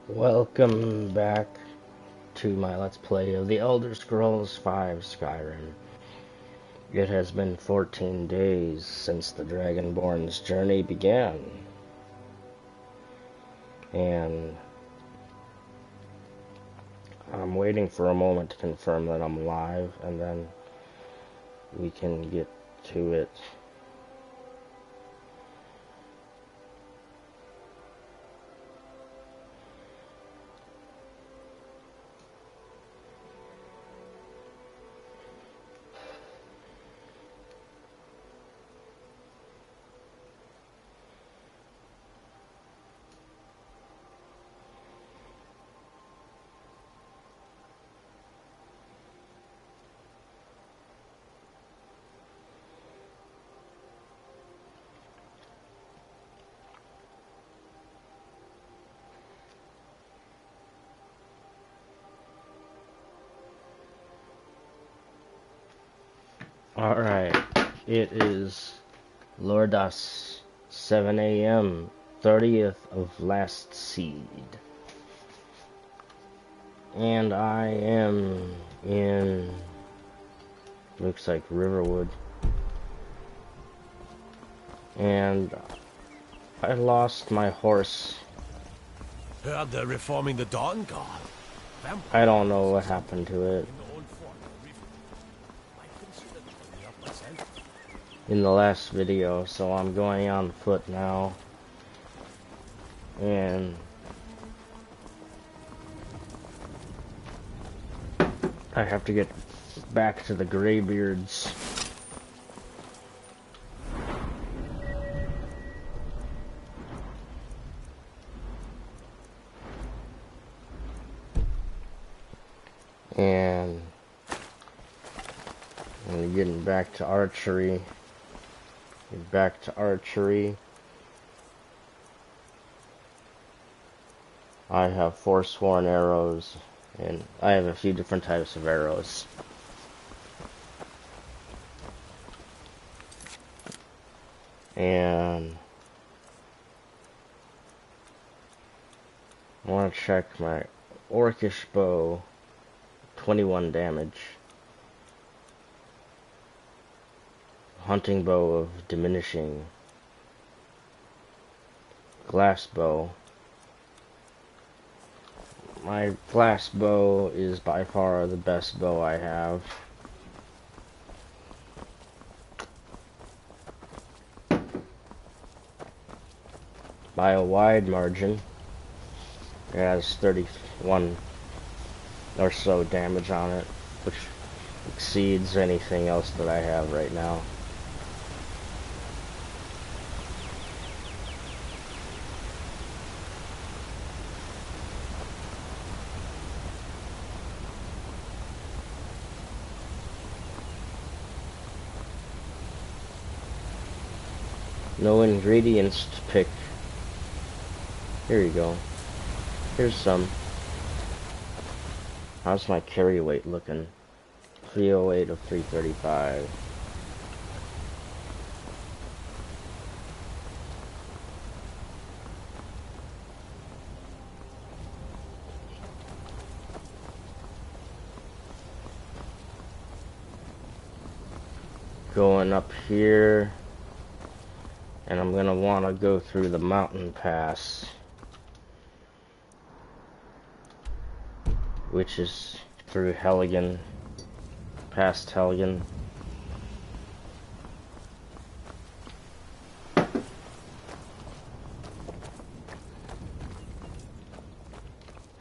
Welcome back to my Let's Play of the Elder Scrolls V Skyrim. It has been 14 days since the Dragonborn's journey began. And I'm waiting for a moment to confirm that I'm live, and then we can get to it. Alright, it is Lordas 7 a.m., 30th of last seed. And I am in, looks like Riverwood. And I lost my horse. Heard they're reforming the Dawn Guard. I don't know what happened to it. In the last video, so I'm going on foot now. And I have to get back to the Greybeards. And I'm getting back to archery. I have forsworn arrows, and I have a few different types of arrows. And I want to check my orcish bow, 21 damage. Hunting bow of diminishing. Glass bow. My glass bow is by far the best bow I have. By a wide margin. It has 31 or so damage on it, which exceeds anything else that I have right now. No ingredients to pick. Here you go. Here's some. How's my carry weight looking? 308 of 335. Going up here. And I'm gonna want to go through the mountain pass, which is through Helgen, past Helgen.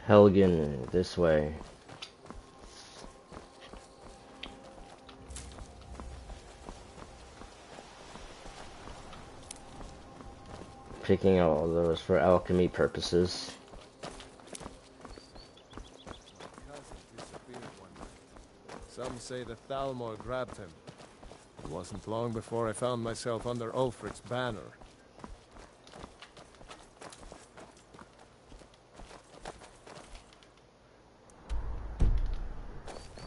Helgen, this way. Picking all those for alchemy purposes. Some say that Thalmor grabbed him. It wasn't long before I found myself under Ulfric's banner.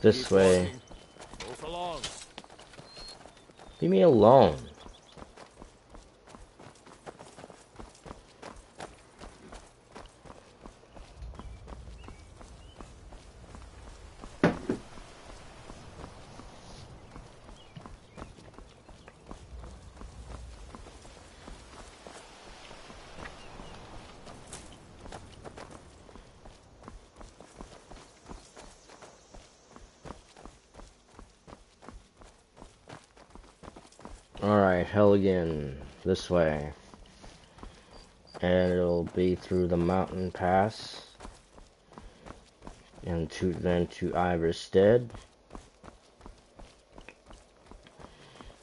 This way. Move along. Leave me alone. Alright, Helgen, this way. And it'll be through the mountain pass. And then to Iverstead.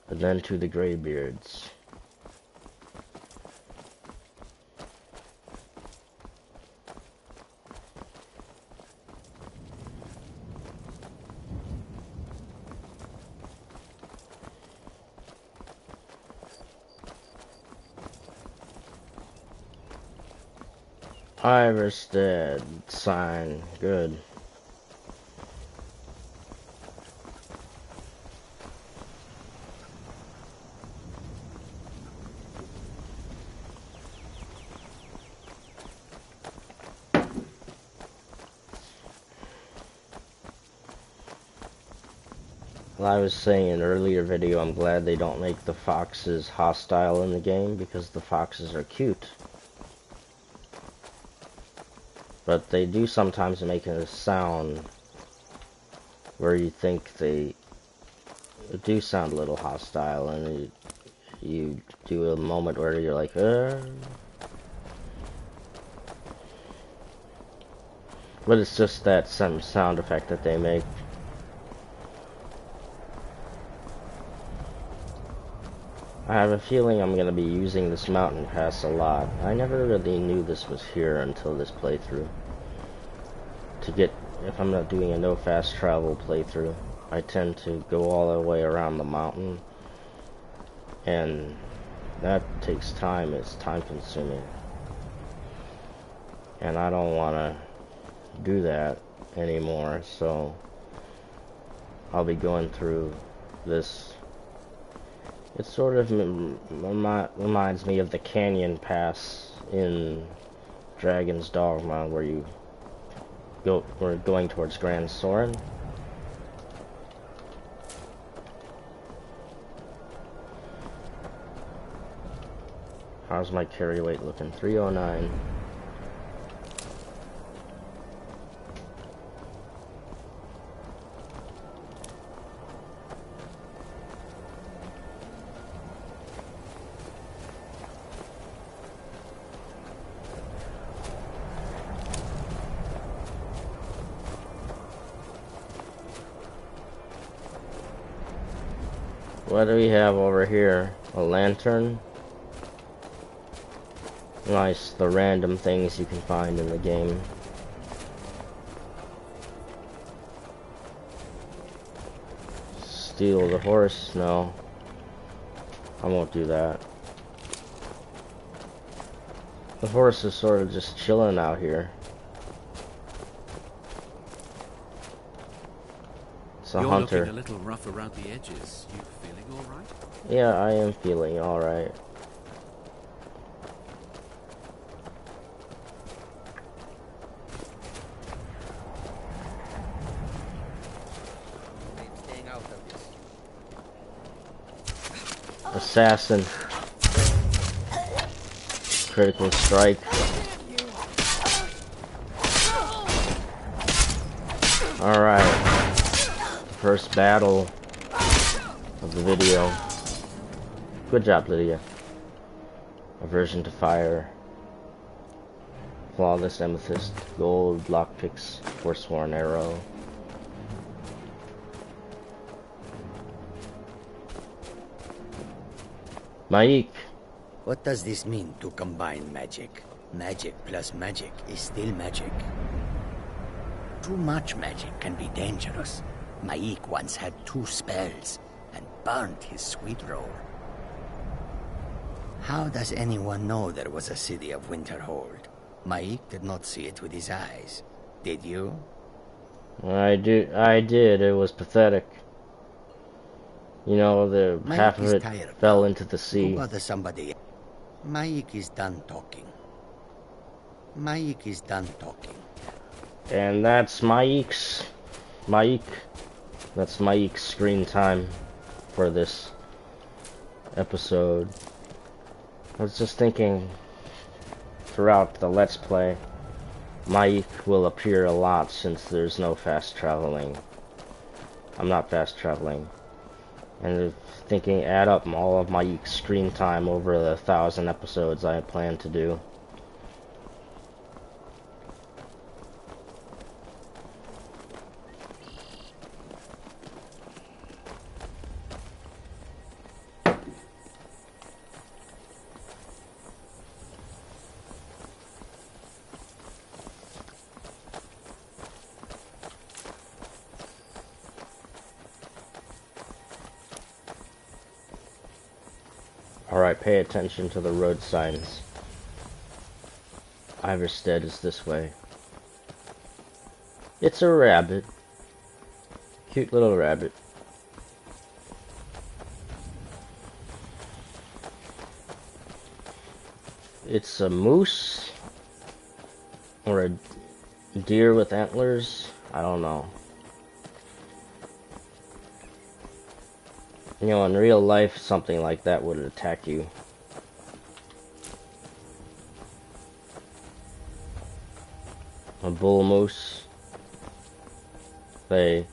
And then to the Greybeards. Iverstead sign, good. Well, I was saying in an earlier video, I'm glad they don't make the foxes hostile in the game because the foxes are cute. But they do sometimes make a sound where you think they do sound a little hostile, and you do a moment where you're like, But it's just that some sound effect that they make. I have a feeling I'm going to be using this mountain pass a lot. I never really knew this was here until this playthrough. If I'm not doing a no fast travel playthrough, I tend to go all the way around the mountain. And that takes time, it's time consuming. And I don't want to do that anymore, so I'll be going through this. It sort of reminds me of the Canyon Pass in Dragon's Dogma, where we're going towards Grand Soren. How's my carry weight looking? 309. What do we have over here? A lantern? Nice, the random things you can find in the game. Steal the horse? No. I won't do that. The horse is sort of just chilling out here. It's a You're hunter. looking a little rough around the edges. You feeling all right? Yeah, I am feeling all right. Assassin. Critical strike. Alright. First battle of the video. Good job, Lydia. Aversion to fire. Flawless amethyst. Gold lockpicks. Forsworn arrow. Maik. What does this mean to combine magic? Magic plus magic is still magic. Too much magic can be dangerous. Maik once had 2 spells and burnt his sweet roll. How does anyone know there was a city of Winterhold? Maik did not see it with his eyes. Did you? I did. It was pathetic. You know, the Maik half of is it tired fell now. into the sea. Who other somebody? Maik is done talking. Maik is done talking. And that's Maik's. That's Maik's screen time for this episode. I was just thinking, throughout the Let's Play, Maik will appear a lot since there's no fast traveling. I'm not fast traveling. And thinking, add up all of my screen time over the 1,000 episodes I plan to do. Alright, pay attention to the road signs. Iverstead is this way. It's a rabbit. Cute little rabbit. It's a moose or a deer with antlers. I don't know. You know, in real life, something like that would attack you. A bull moose. If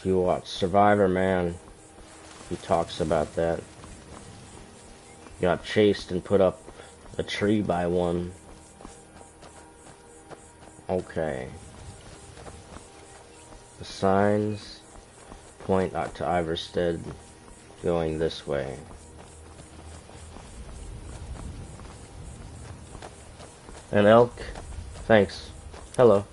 you watch Survivor Man, he talks about that. Got chased and put up a tree by one. Okay. The signs point out to Iverstead going this way. An elk? Thanks. Hello.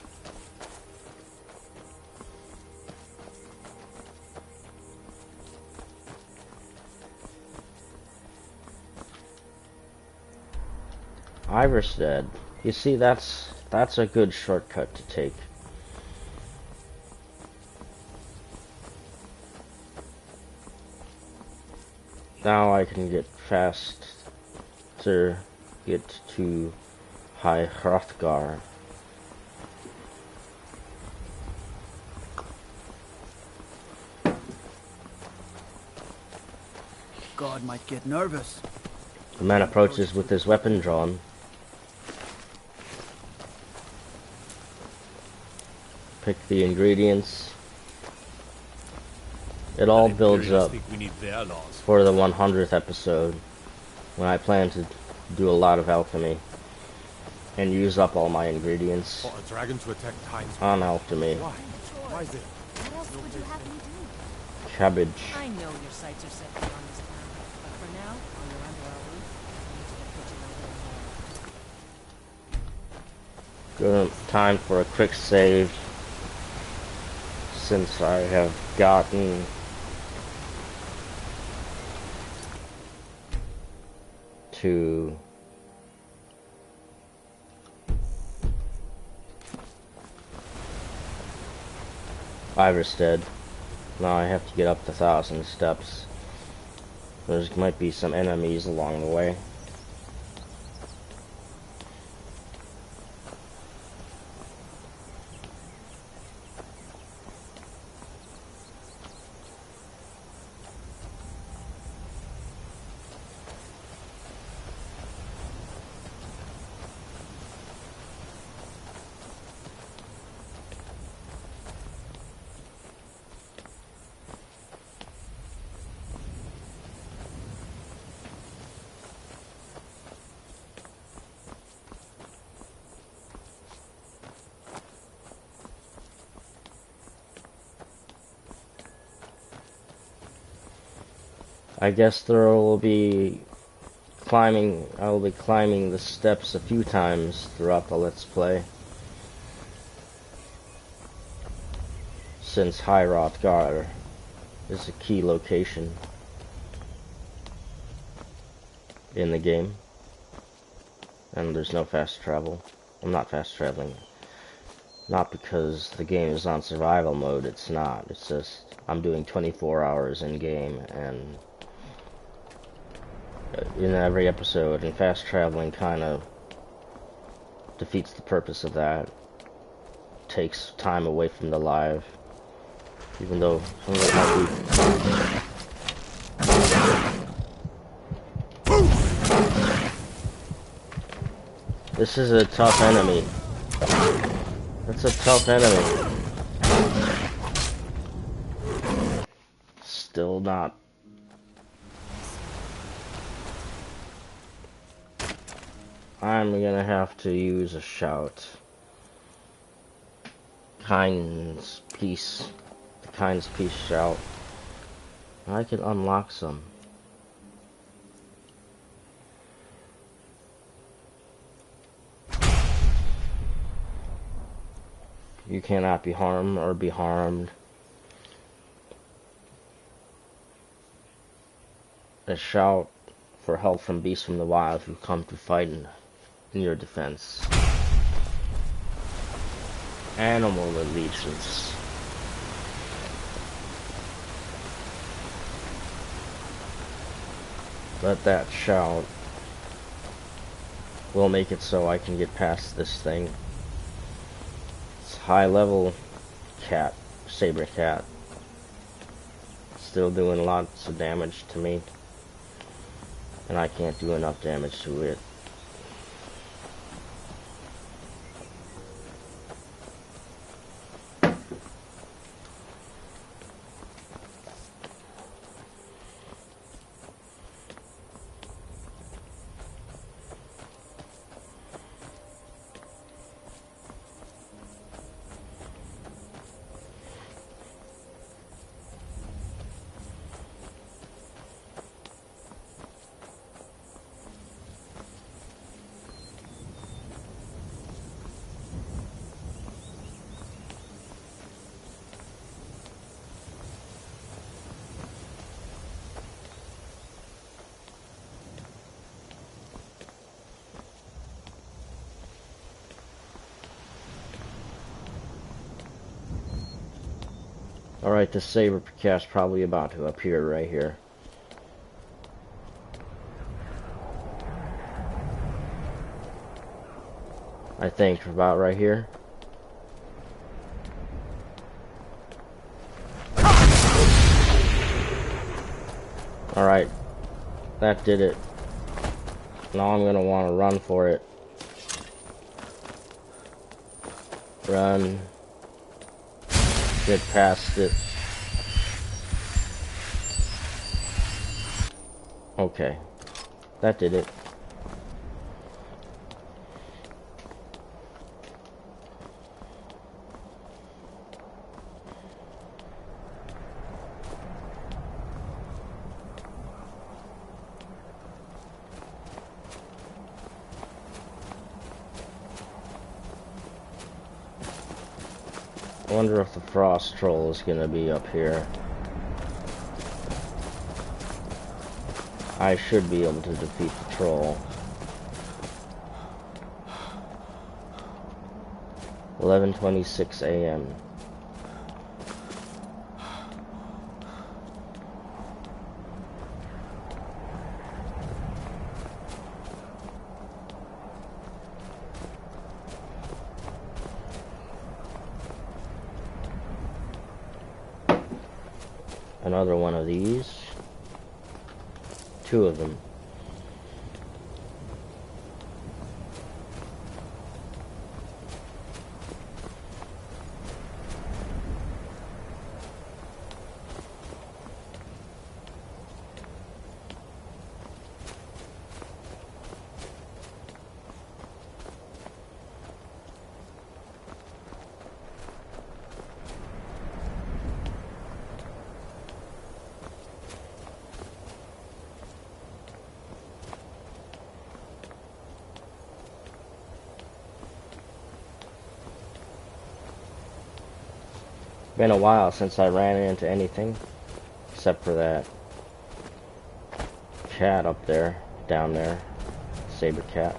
Iverstead. You see, that's a good shortcut to take. Now I can get faster, get to High Hrothgar. God might get nervous. The man approaches with his weapon drawn. Pick the ingredients. It all builds up for the 100th episode, when I plan to do a lot of alchemy and use up all my ingredients For a dragon to attack Times. on alchemy. Why is it? What else would you have me do? Cabbage. I know your sights are set beyond this town, but for now, while you're under our roof, I need you to put you over Good time for a quick save, since I have gotten to Iverstead. Now I have to get up the 1,000 steps. There might be some enemies along the way. I guess there will be I will be climbing the steps a few times throughout the Let's Play, since High Hrothgar is a key location in the game, and there's no fast travel. I'm not fast traveling. Not because the game is on survival mode, it's not. It's just, I'm doing 24 hours in game, and in every episode, and fast traveling kind of defeats the purpose of that. Takes time away from the live, even though some of it might be. This is a tough enemy. That's a tough enemy. will not. I'm gonna have to use a shout. Kind's peace. The kind's peace shout. I can unlock some. You cannot be harmed or be harmed. A shout for help from beasts from the wild who come to fight in your defense. Animal allegiance. But that shout will make it so I can get past this thing. It's high level cat, saber cat. Still doing lots of damage to me. And I can't do enough damage to it. Alright, the saber cat's probably about to appear right here. I think about right here. Alright, that did it. Now I'm gonna want to run for it. Run. Get past it. Okay, that did it. I wonder if the frost troll is gonna be up here. I should be able to defeat the troll. 11:26 a.m. Another one of these. Two of them. Been a while since I ran into anything, except for that cat up there, down there, saber cat.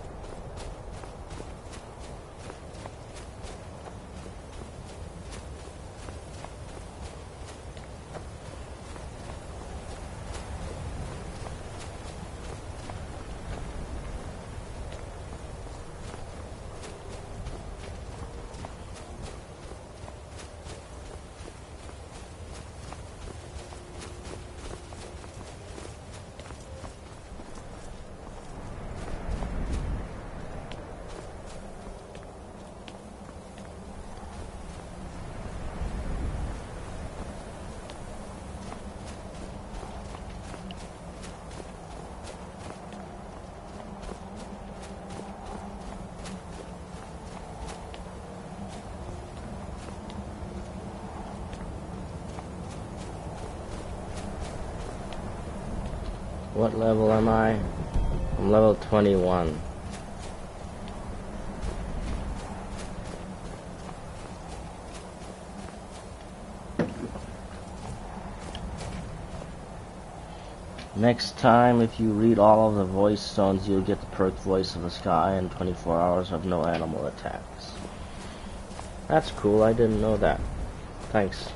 What level am I? I'm level 21. Next time, if you read all of the voice stones, you'll get the perk Voice of the Sky and 24 hours of no animal attacks. That's cool, I didn't know that. Thanks.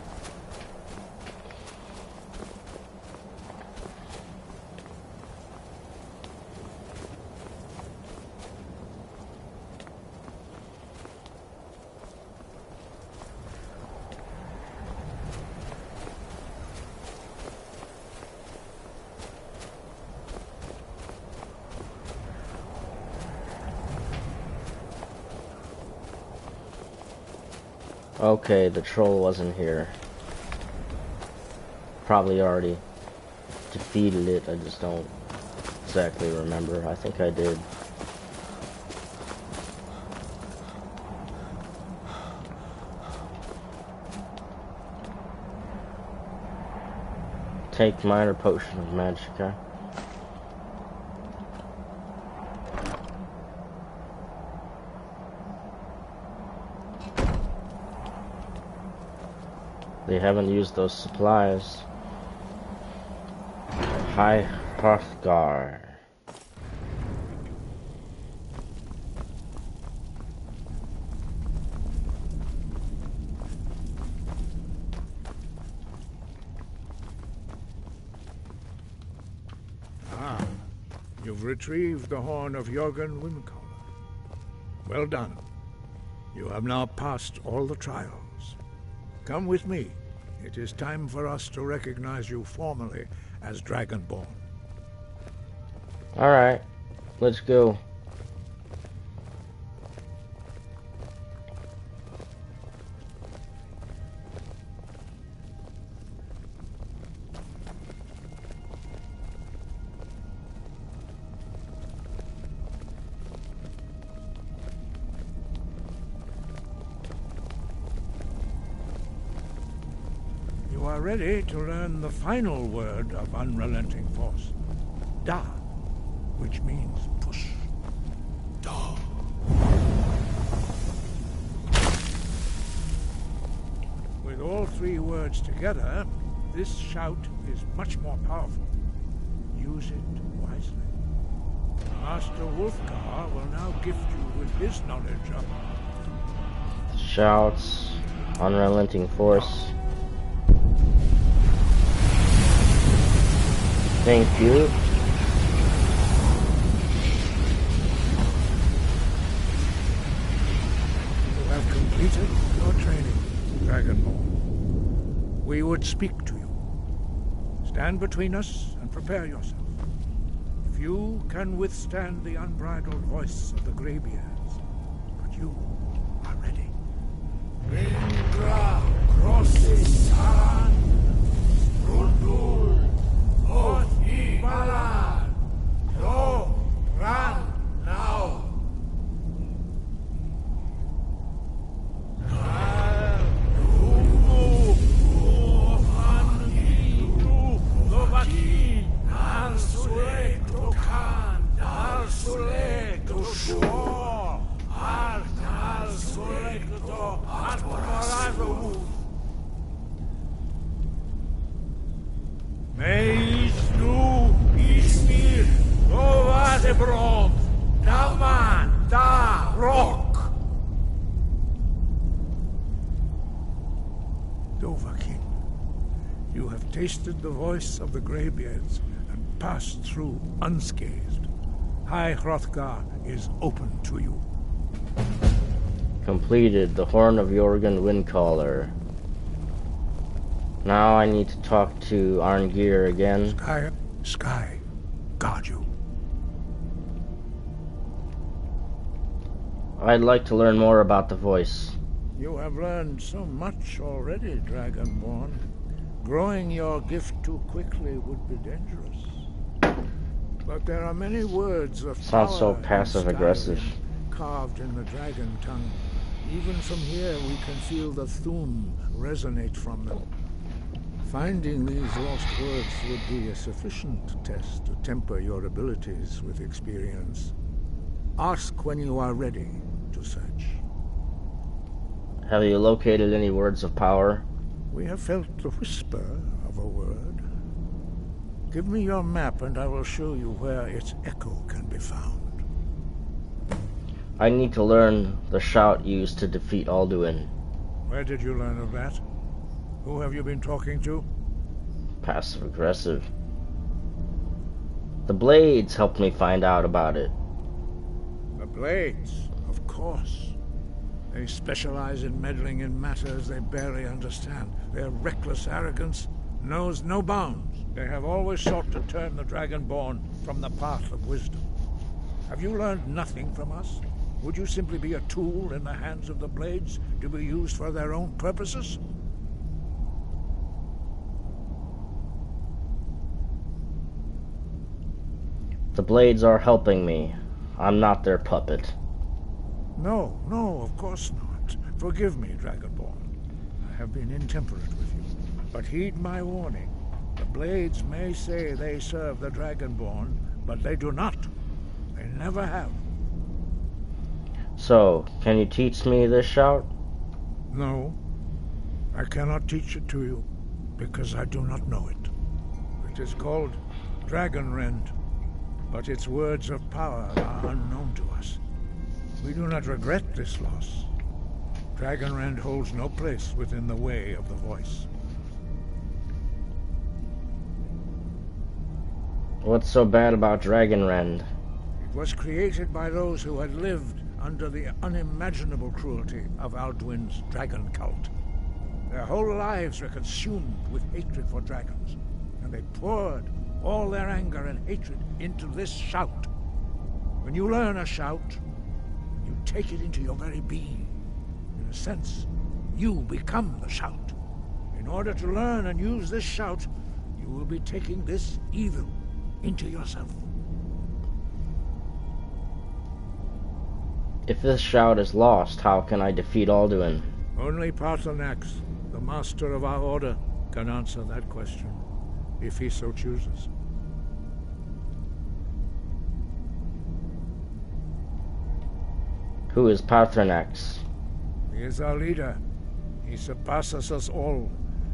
Okay, the troll wasn't here. Probably already defeated it, I just don't exactly remember. I think I did. Take minor potion of magicka. They haven't used those supplies. High Hrothgar. Ah, you've retrieved the horn of Jörgen Windcaller. Well done. You have now passed all the trials. Come with me. It is time for us to recognize you formally as Dragonborn. Alright, let's go. You are ready to learn the final word of unrelenting force. Da, which means push. Da. With all three words together, this shout is much more powerful. Use it wisely. Master Wulfgar will now gift you with his knowledge of Shouts, unrelenting force. Thank you. You have completed your training, Dragonborn. We would speak to you. Stand between us and prepare yourself. Few can withstand the unbridled voice of the Greybeards, but you are ready. Ringra Crossesan Rundul Oti Balan No Ran Now Dovahkiin, you have tasted the voice of the Greybeards and passed through unscathed. High Hrothgar is open to you. Completed the Horn of Jörgen Windcaller. Now I need to talk to Arngeir again. Sky, guard you. I'd like to learn more about the voice. You have learned so much already, Dragonborn. Growing your gift too quickly would be dangerous. But there are many words of Sounds so power in passive-aggressive. Skyrim, carved in the dragon tongue. Even from here we can feel the Thum resonate from them. Finding these lost words would be a sufficient test to temper your abilities with experience. Ask when you are ready to search. Have you located any words of power? We have felt the whisper of a word. Give me your map and I will show you where its echo can be found. I need to learn the shout used to defeat Alduin. Where did you learn of that? Who have you been talking to? Passive aggressive. The Blades helped me find out about it. The Blades, of course. They specialize in meddling in matters they barely understand. Their reckless arrogance knows no bounds. They have always sought to turn the Dragonborn from the path of wisdom. Have you learned nothing from us? Would you simply be a tool in the hands of the Blades to be used for their own purposes? The Blades are helping me. I'm not their puppet. No, of course not. Forgive me, Dragonborn. I have been intemperate with you. But heed my warning. The Blades may say they serve the Dragonborn, but they do not. They never have. So, can you teach me this shout? No, I cannot teach it to you, because I do not know it. It is called Dragonrend, but its words of power are unknown to us. We do not regret this loss. Dragonrend holds no place within the way of the voice. What's so bad about Dragonrend? It was created by those who had lived under the unimaginable cruelty of Alduin's dragon cult. Their whole lives were consumed with hatred for dragons, and they poured all their anger and hatred into this shout. When you learn a shout, you take it into your very being. In a sense, you become the shout. In order to learn and use this shout, you will be taking this evil into yourself. If this shout is lost, how can I defeat Alduin? Only Paarthurnax, the master of our order, can answer that question, if he so chooses. Who is Paarthurnax? He is our leader. He surpasses us all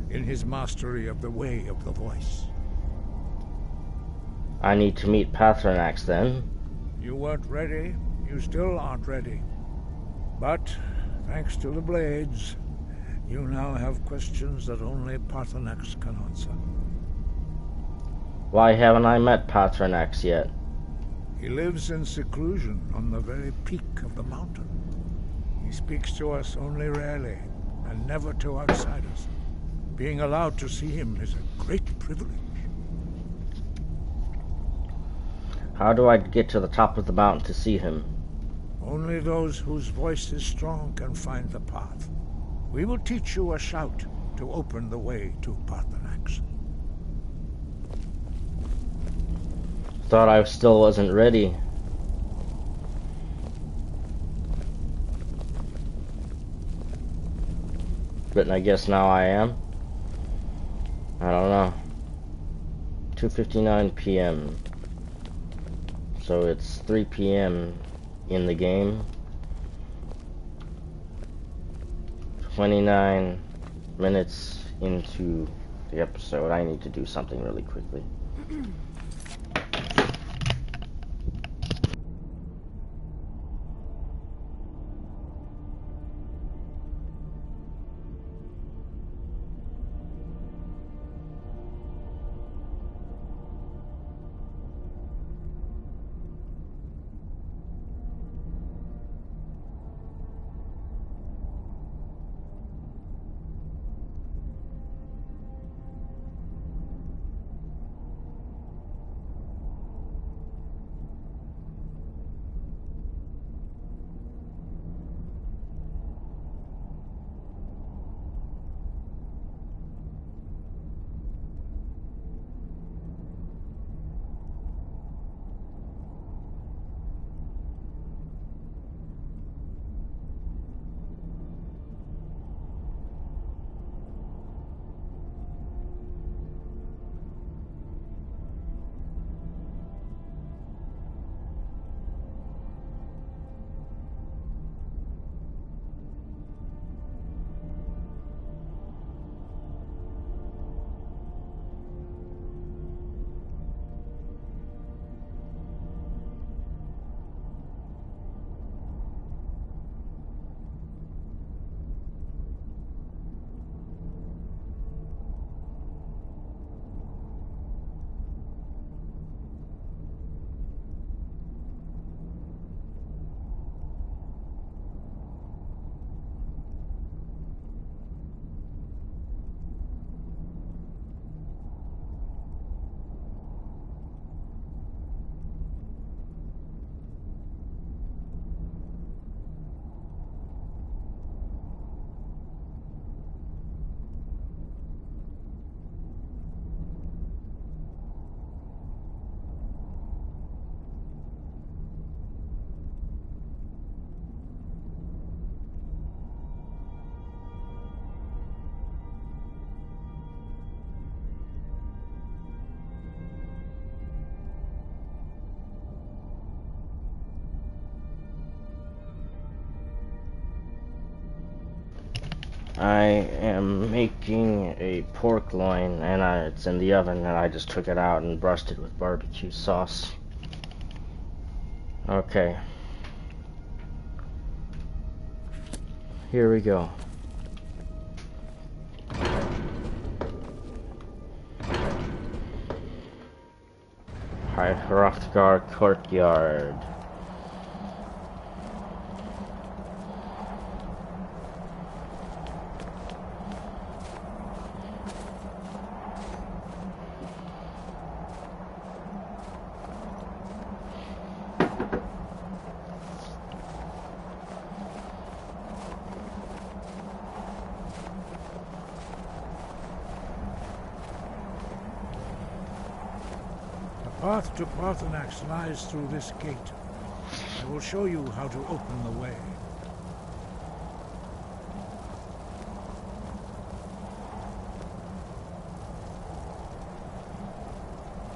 in his mastery of the way of the voice. I need to meet Paarthurnax then. You weren't ready. You still aren't ready. But, thanks to the Blades, you now have questions that only Paarthurnax can answer. Why haven't I met Paarthurnax yet? He lives in seclusion on the very peak of the mountain. He speaks to us only rarely, and never to outsiders. Being allowed to see him is a great privilege. How do I get to the top of the mountain to see him? Only those whose voice is strong can find the path. We will teach you a shout to open the way to Paarthurnax. Thought I still wasn't ready. But I guess now I am. I don't know. 2:59 p.m. So it's 3 p.m. in the game. 29 minutes into the episode. I need to do something really quickly. I am making a pork loin, and it's in the oven, and I just took it out and brushed it with barbecue sauce. Okay. Here we go. Hrothgar Courtyard. The path to Parthenax lies through this gate. I will show you how to open the way.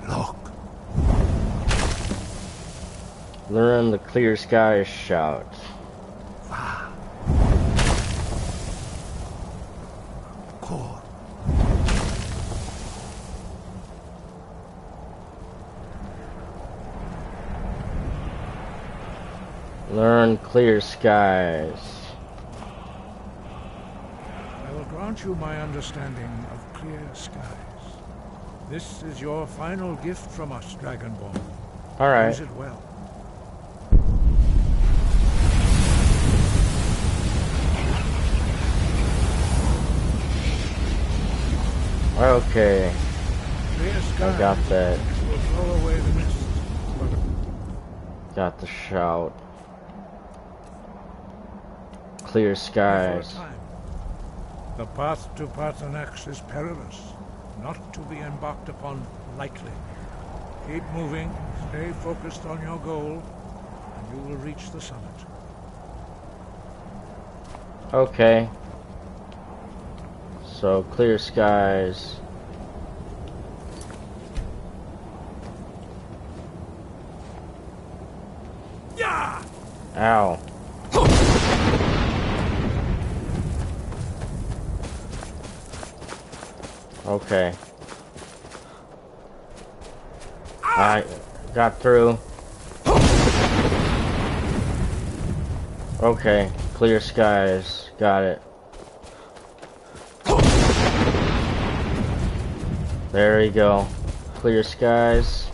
Look. Learn the clear skies shout. Core. Learn clear skies. I will grant you my understanding of clear skies. This is your final gift from us, Dragonborn. Alright. Use it well. Okay. Clear skies I got that. will blow away the mist. Got the shout. Clear skies. Time. The path to Parthenax is perilous, not to be embarked upon lightly. Keep moving, stay focused on your goal, and you will reach the summit. Okay. So, clear skies. Yeah! Ow. Okay. I got through. Okay, clear skies. Got it. There you go. Clear skies.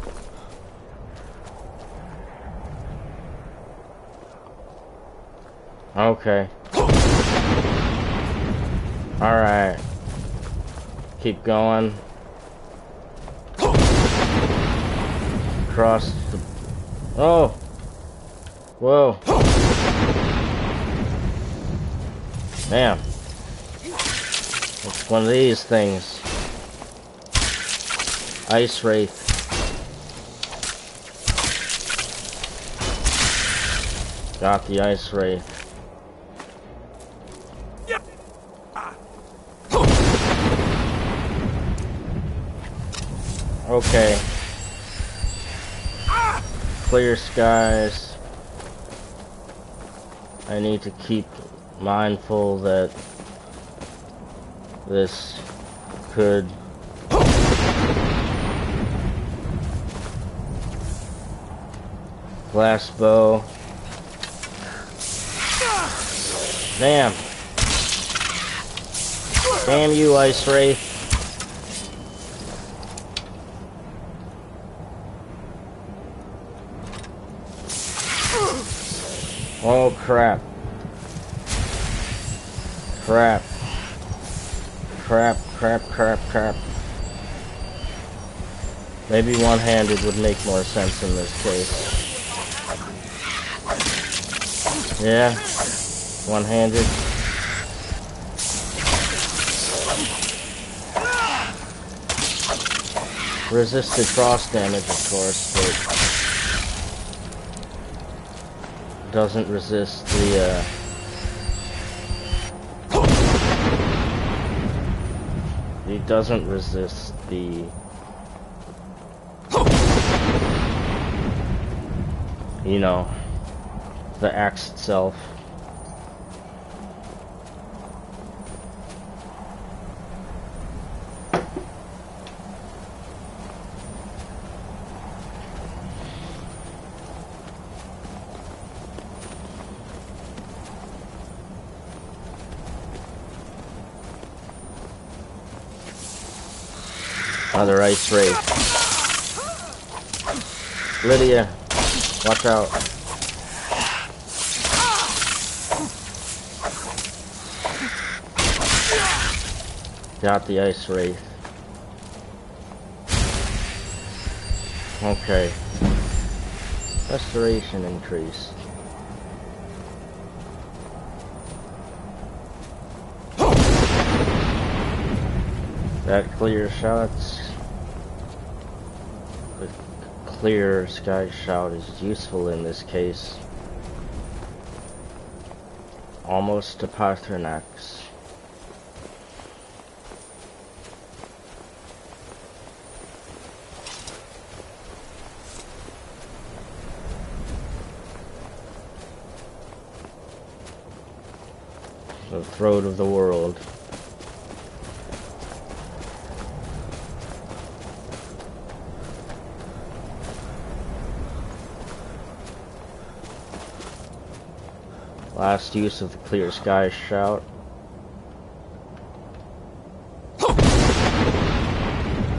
Okay. Alright. Keep going. Cross the... Oh! Whoa. Damn. It's one of these things. Ice Wraith. Got the Ice Wraith. Okay. Clear skies. I need to keep mindful that this could glass bow. Damn. Damn you, Ice Wraith. Oh crap. Crap. Crap, crap, crap, crap. Maybe one-handed would make more sense in this case. Yeah. One-handed. Resisted frost damage, of course, but doesn't resist the, he doesn't resist the, you know, the axe itself. Another ice wraith. Lydia, watch out. Got the ice wraith. Okay. Restoration increase. That clear shots. The clear sky shout is useful in this case. Almost to Pasternax. The throat of the world. Last use of the clear sky shout.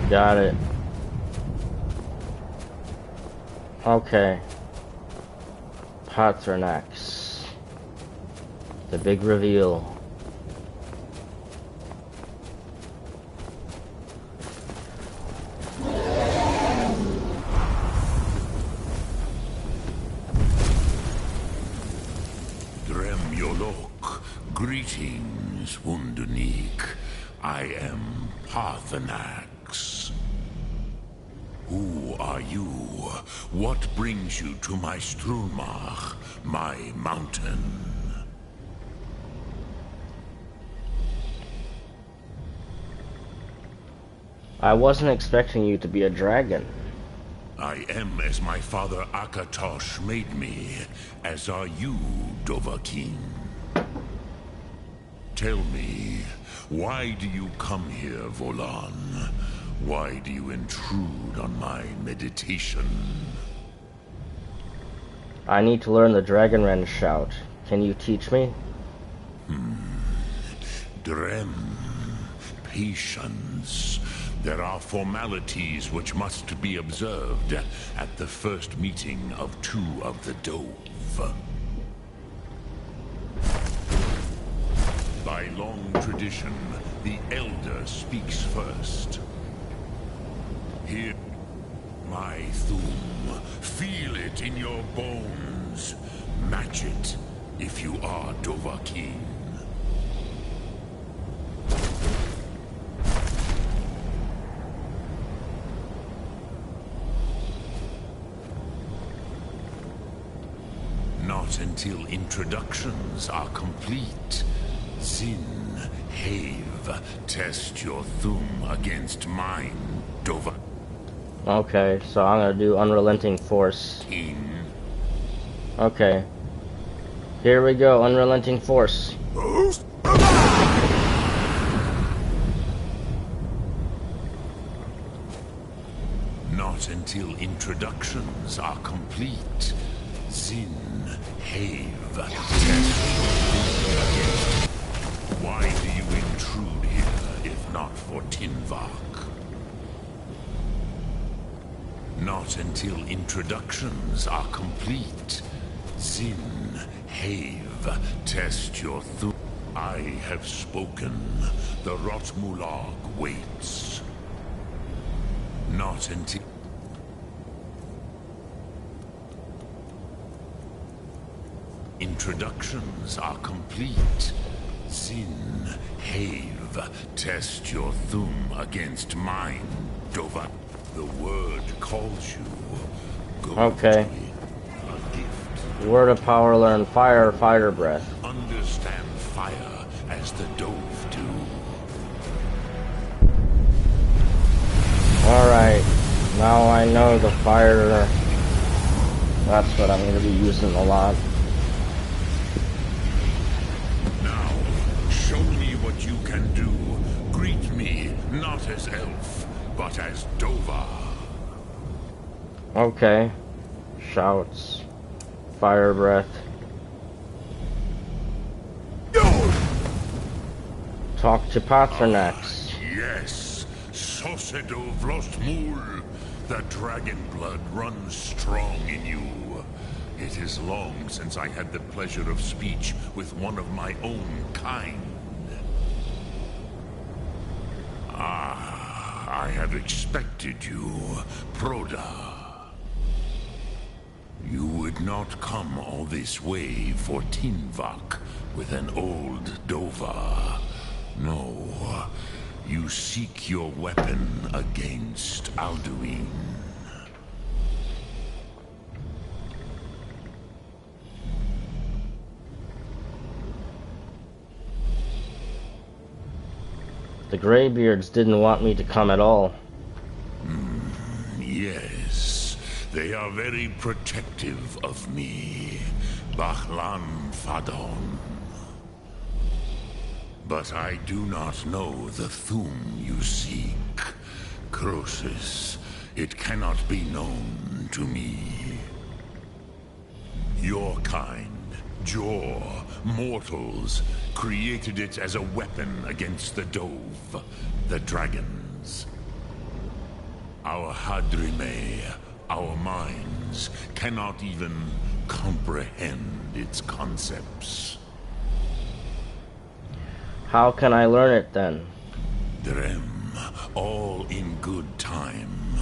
Got it. Okay. Patronax. The big reveal. Greetings, Wundernik. I am Patronax. Who are you? What brings you to my Strunmach, my mountain? I wasn't expecting you to be a dragon. I am as my father Akatosh made me, as are you, Dovahkiin. Tell me, why do you come here, Volan? Why do you intrude on my meditation? I need to learn the Dragonren shout. Can you teach me? Drem. Patience. There are formalities which must be observed at the first meeting of two of the Dove. By long tradition, the Elder speaks first. Hear my Thum. Feel it in your bones. Match it if you are Dovahkiin. Not until introductions are complete. Zin, Have, test your Thum against mine, Dova. Okay, so I'm gonna do Unrelenting Force. Okay. Here we go, Unrelenting Force. Not until introductions are complete. Zin, Have, test your Thum against. Why do you intrude here, if not for Tinvak? Not until introductions are complete. Zin, Have, test your Thum. I have spoken. The Rotmulag waits. Not until... Introductions are complete. Zin, Have, test your Thum against mine, Dova. The word calls you. Go Okay. to it. A gift. Word of power, learn fire, fire breath. Understand fire as the Dove do. Alright, now I know the fire. That's what I'm gonna be using a lot. Now, show me what you can do. Greet me, not as elf, but as Dova. Okay. Shouts. Fire breath. Talk to Patronax. Yes, Sosedo Vlostmul, the dragon blood runs strong in you. It is long since I had the pleasure of speech with one of my own kind. Ah, I have expected you, Proda. You would not come all this way for Tinvak with an old Dova. No, you seek your weapon against Alduin. The Greybeards didn't want me to come at all. Yes, they are very protective of me, Bahlan Fadon. But I do not know the Thum you seek. Croesus, it cannot be known to me. Your kind, Jor, mortals, created it as a weapon against the Dove, the dragons. Our Hadrime, our minds, cannot even comprehend its concepts. How can I learn it then? Drem, all in good time.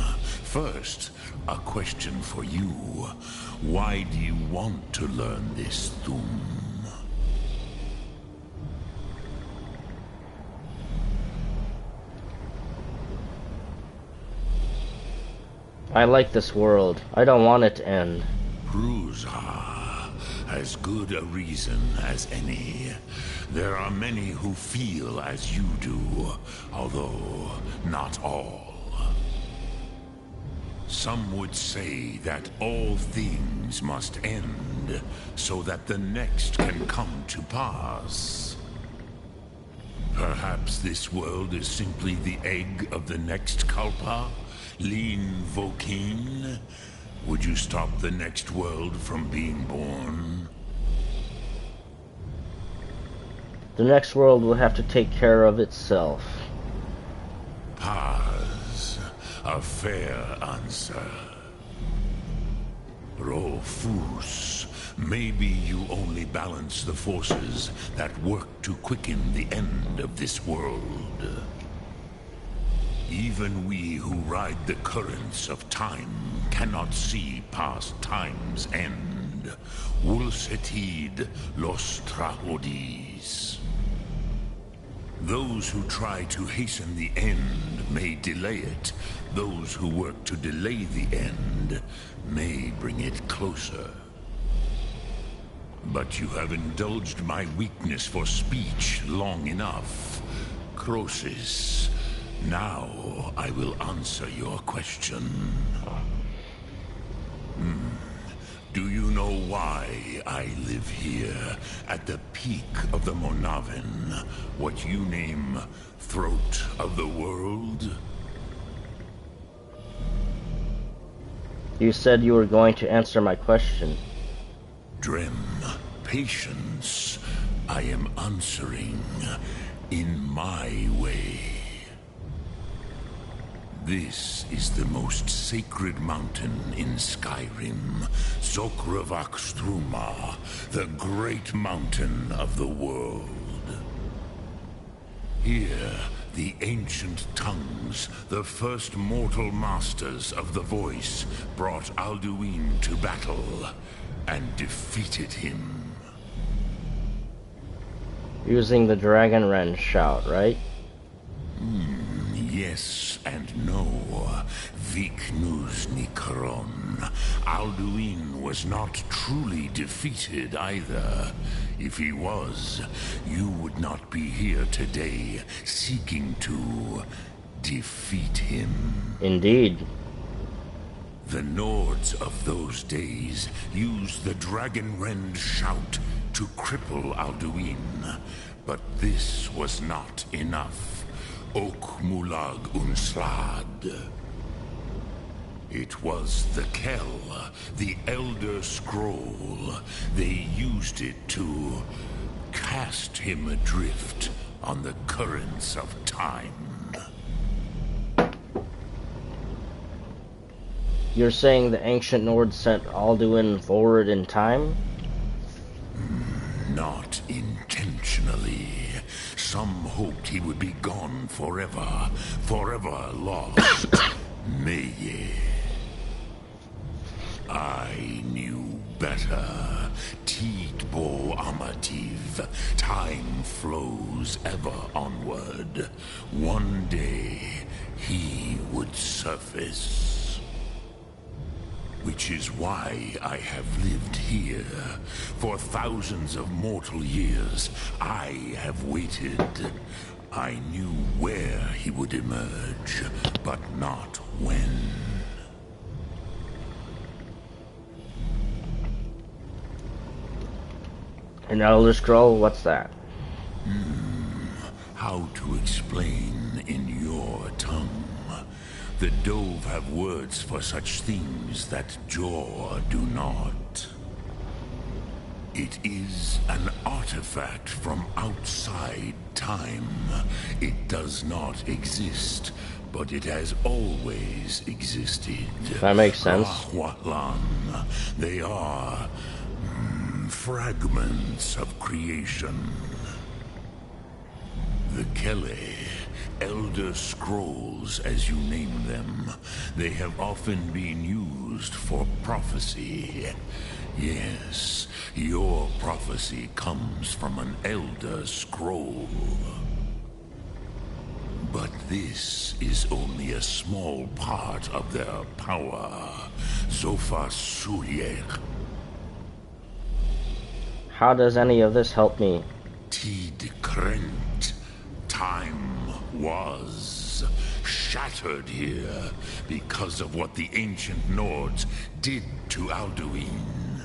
First, a question for you. Why do you want to learn this Thum? I like this world. I don't want it to end. Pruzha, as good a reason as any. There are many who feel as you do, although not all. Some would say that all things must end, so that the next can come to pass. Perhaps this world is simply the egg of the next Kalpa? Lean Vokin? Would you stop the next world from being born? The next world will have to take care of itself. Paz, a fair answer. Rofus, maybe you only balance the forces that work to quicken the end of this world. Even we who ride the currents of time cannot see past time's end. Wulsetid los trahodis. Those who try to hasten the end may delay it. Those who work to delay the end may bring it closer. But you have indulged my weakness for speech long enough. Croesus, now I will answer your question. Do you know why I live here, at the peak of the Monavin, what you name Throat of the World? You said you were going to answer my question. Drem, patience. I am answering in my way. This is the most sacred mountain in Skyrim, Zokravak Struma, the great mountain of the world. Here, the ancient tongues, the first mortal masters of the voice, brought Alduin to battle and defeated him. Using the Dragon Wren shout, right? Yes and no. Viknus Nikaron. Alduin was not truly defeated either. If he was, you would not be here today seeking to defeat him. Indeed. The Nords of those days used the Dragon Rend shout to cripple Alduin. But this was not enough. Ok Mulag Unslad. It was the Kell, the Elder Scroll. They used it to cast him adrift on the currents of time. You're saying the ancient Nords sent Alduin forward in time? Not intentionally. Some hoped he would be gone forever, forever lost. Meye. I knew better. Tidbo Amativ. Time flows ever onward. One day, he would surface. Which is why I have lived here. For thousands of mortal years, I have waited. I knew where he would emerge, but not when. An Elder Scroll? What's that? How to explain in your tongue? The Dove have words for such things that Jor do not. It is an artifact from outside time. It does not exist, but it has always existed. That makes sense. Rahwatlan. They are fragments of creation. The Kele, Elder Scrolls as you name them, they have often been used for prophecy. Yes, your prophecy comes from an Elder Scroll. But this is only a small part of their power. Zofa Suryek. How does any of this help me? Tid Krent. Time was shattered here because of what the ancient Nords did to Alduin.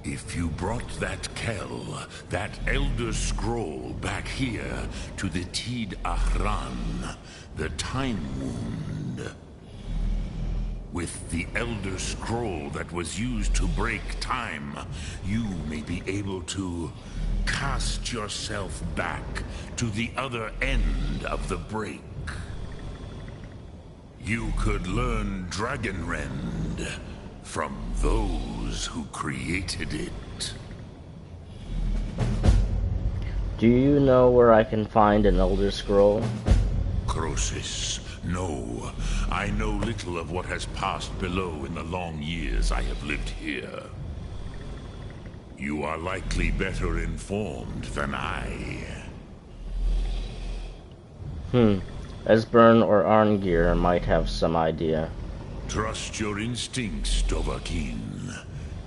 If you brought that Kell, that Elder Scroll back here to the Tid Ahran, the Time Wound, with the Elder Scroll that was used to break time, you may be able to cast yourself back to the other end of the break. You could learn Dragonrend from those who created it. Do you know where I can find an Elder Scroll? Crosis, no. I know little of what has passed below in the long years I have lived here. You are likely better informed than I. Esbern or Arngir might have some idea. Trust your instincts, Dovahkiin.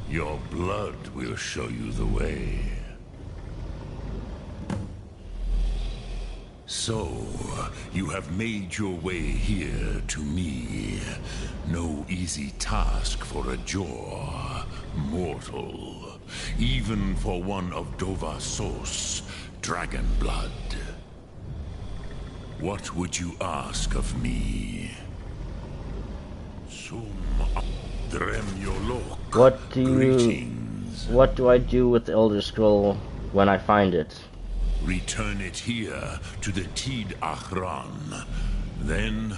Your blood will show you the way. So, you have made your way here to me. No easy task for a Jor, mortal. Even for one of Dovasos, dragon blood. What would you ask of me? Greetings. What do I do with the Elder Scroll when I find it? Return it here to the Tid Ahran. Then,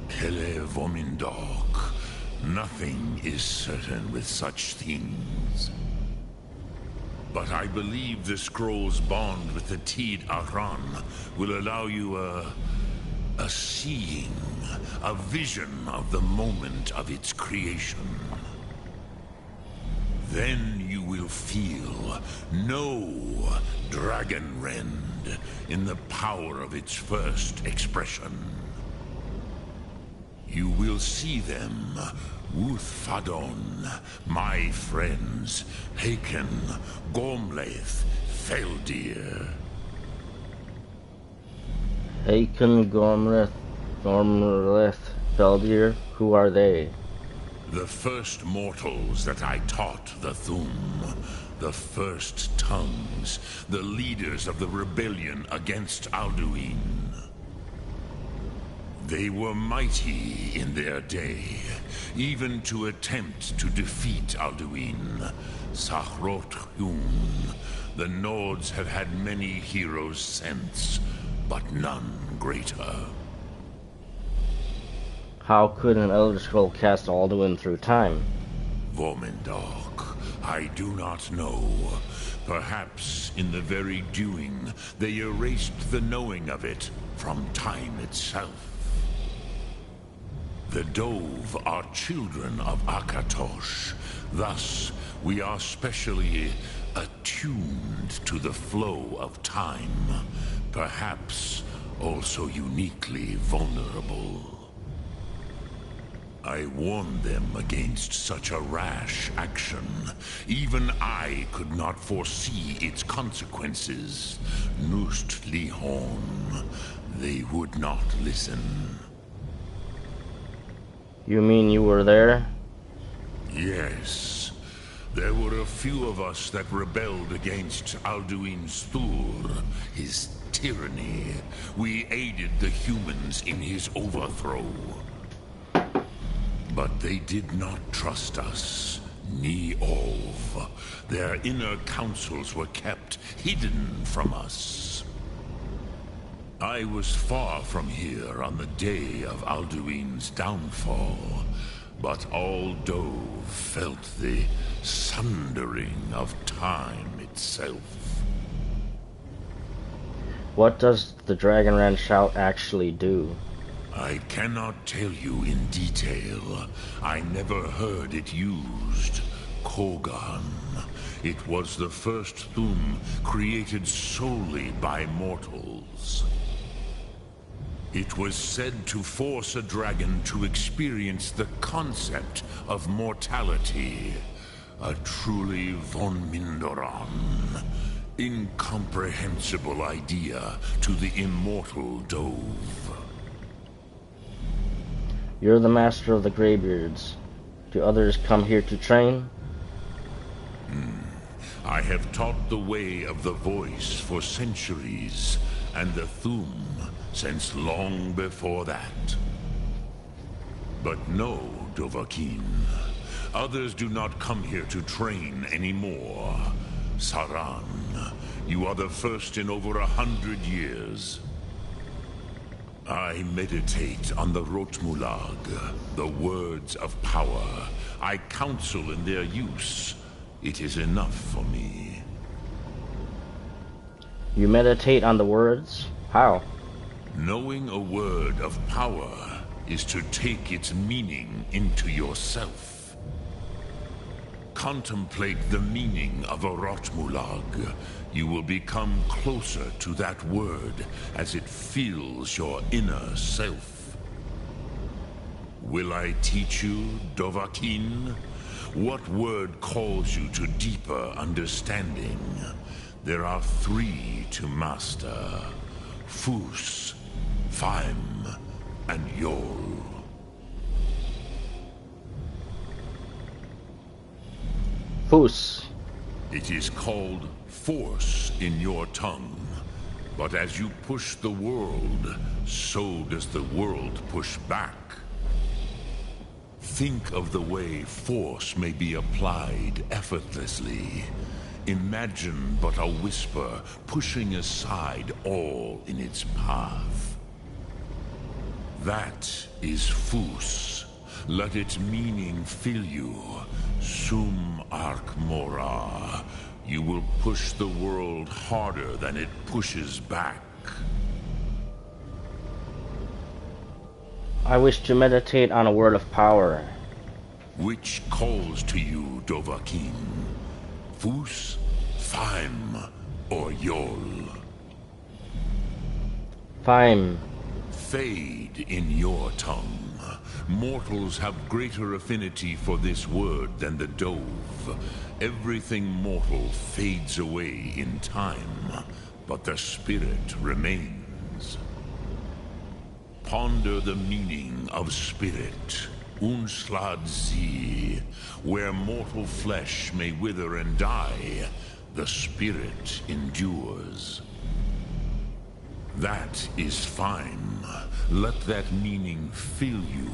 Kele Vomindok. Nothing is certain with such things. But I believe the scroll's bond with the Tid Ahran will allow you a seeing, a vision of the moment of its creation. Then you will feel, know Dragonrend in the power of its first expression. You will see them, Wuthfadon, my friends, Haken, Gormlaith, Feldir. Haken, Gormlaith, Feldir, who are they? The first mortals that I taught the Thum, the first tongues, the leaders of the rebellion against Alduin. They were mighty in their day, even to attempt to defeat Alduin. Sahrot Hun. The Nords have had many heroes since, but none greater. How could an Elder Scroll cast Alduin through time? Vormindok, I do not know. Perhaps in the very doing, they erased the knowing of it from time itself. The Dove are children of Akatosh. Thus, we are specially attuned to the flow of time. Perhaps also uniquely vulnerable. I warned them against such a rash action. Even I could not foresee its consequences. Nust Lihon, they would not listen. You mean you were there? Yes. There were a few of us that rebelled against Alduin Stur, his tyranny. We aided the humans in his overthrow. But they did not trust us. Ni-Ov. Their inner councils were kept hidden from us. I was far from here on the day of Alduin's downfall, but all Dove felt the sundering of time itself. What does the Dragonrend shout actually do? I cannot tell you in detail. I never heard it used. Kogan. It was the first Thum created solely by mortals. It was said to force a dragon to experience the concept of mortality. A truly von Mindoran. Incomprehensible idea to the immortal Dove. You're the master of the Greybeards. Do others come here to train? I have taught the way of the voice for centuries, and the Thum since long before that. But no, Dovahkiin. Others do not come here to train anymore. Saran, you are the first in over 100 years. I meditate on the Rotmulag, the words of power. I counsel in their use. It is enough for me. You meditate on the words? How? Knowing a word of power is to take its meaning into yourself. Contemplate the meaning of a Rotmulag. You will become closer to that word as it fills your inner self. Will I teach you, Dovahkiin? What word calls you to deeper understanding? There are 3 to master. Fus, Faim, and Yol. Fus. It is called force in your tongue. But as you push the world, so does the world push back. Think of the way force may be applied effortlessly. Imagine but a whisper pushing aside all in its path. That is Fus. Let its meaning fill you. Sum Ark Mora. You will push the world harder than it pushes back. I wish to meditate on a word of power. Which calls to you, Dovahkiin? Fus, Faim, or Yol? Faim. Fade in your tongue. Mortals have greater affinity for this word than the Dove. Everything mortal fades away in time, but the spirit remains. Ponder the meaning of spirit. Unslad Zi. Where mortal flesh may wither and die, the spirit endures. That is fine. Let that meaning fill you.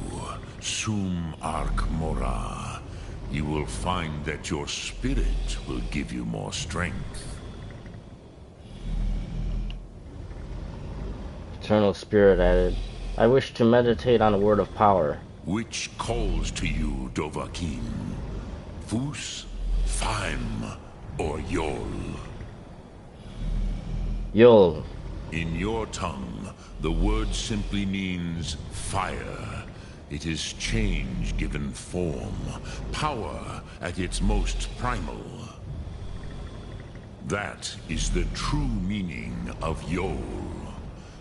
Sum Ark Mora. You will find that your spirit will give you more strength. Eternal spirit added. I wish to meditate on a word of power. Which calls to you, Dovahkiin? Fus, Faim, or Yol? Yul. In your tongue, the word simply means fire. It is change given form, power at its most primal. That is the true meaning of Yol.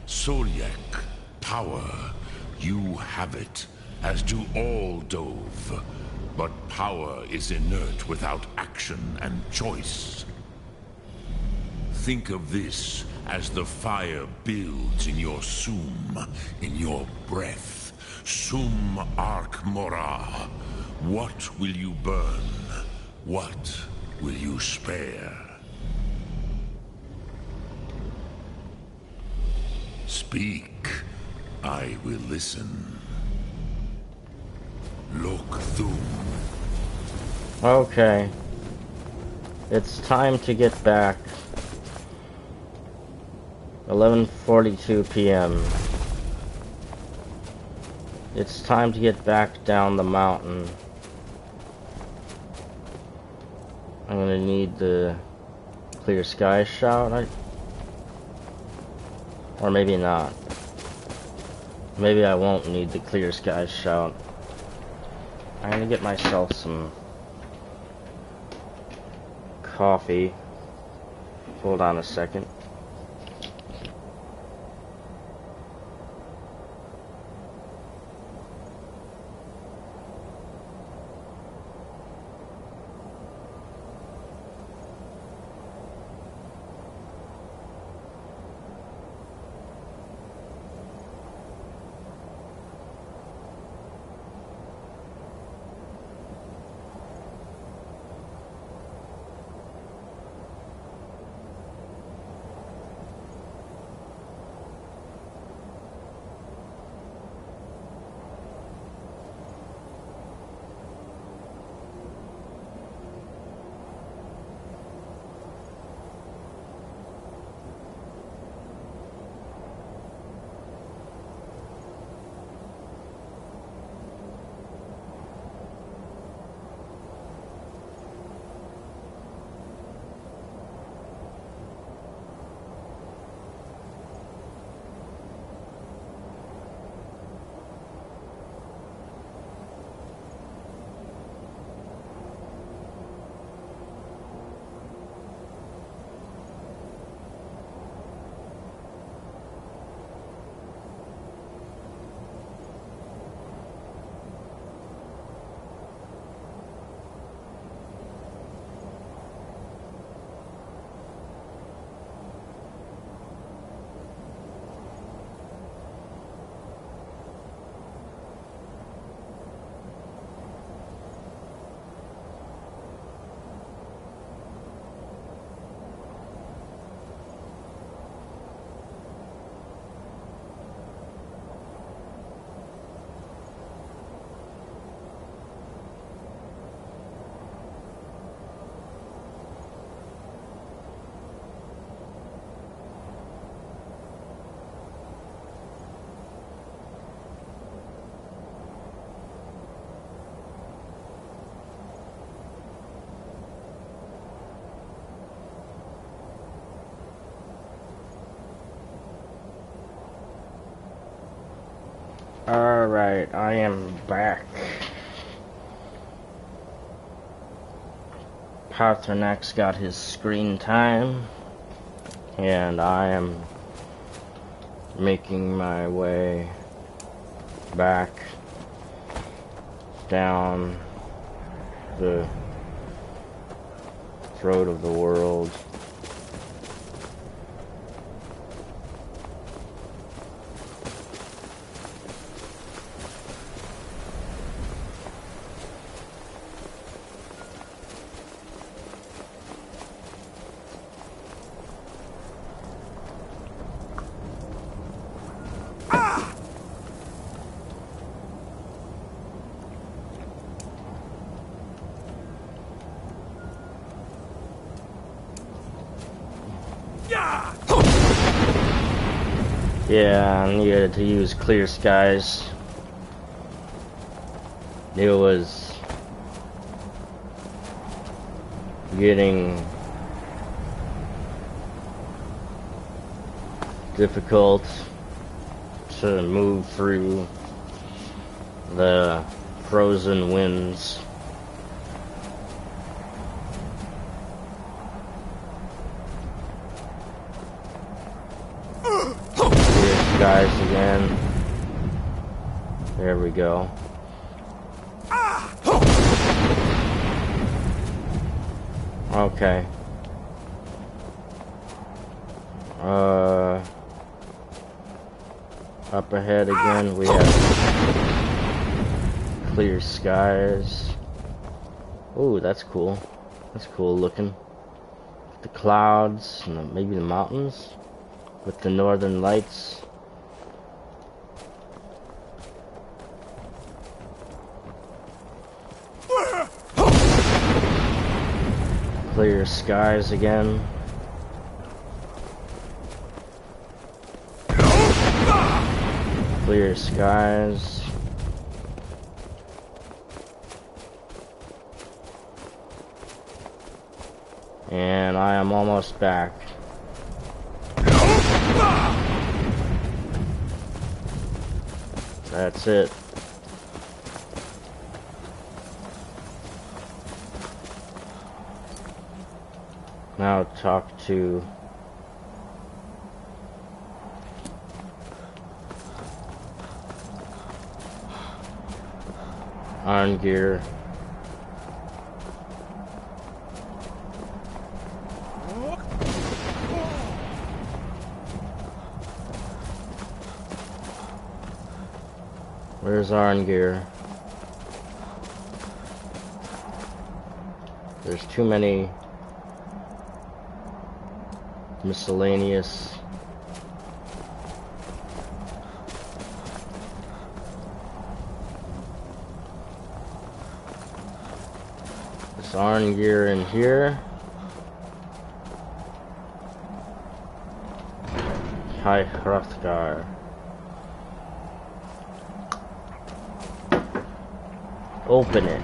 Solyek, power. You have it, as do all Dove. But power is inert without action and choice. Think of this as the fire builds in your sum, in your breath. Sum Ark Mora. What will you burn? What will you spare? Speak. I will listen. Lok Thum. Okay. It's time to get back. 11:42 p.m. It's time to get back down the mountain. I'm gonna need the clear sky shout, or maybe not. Maybe I won't need the clear sky shout. I'm gonna get myself some coffee. Hold on a second. Alright, I am back. Paternak's got his screen time, and I am making my way back down the throat of the world. Yeah, I needed to use clear skies. It was getting difficult to move through the frozen winds. Here's guys again. There we go. Okay. Up ahead again we have clear skies. Ooh, that's cool. That's cool looking. The clouds and maybe the mountains with the northern lights. Clear skies again. Clear skies. And I am almost back. That's it. Now talk to Arngeir. Where's Arngeir? There's too many miscellaneous. There's Arngeir in here. Hi, Hrothgar. Open it.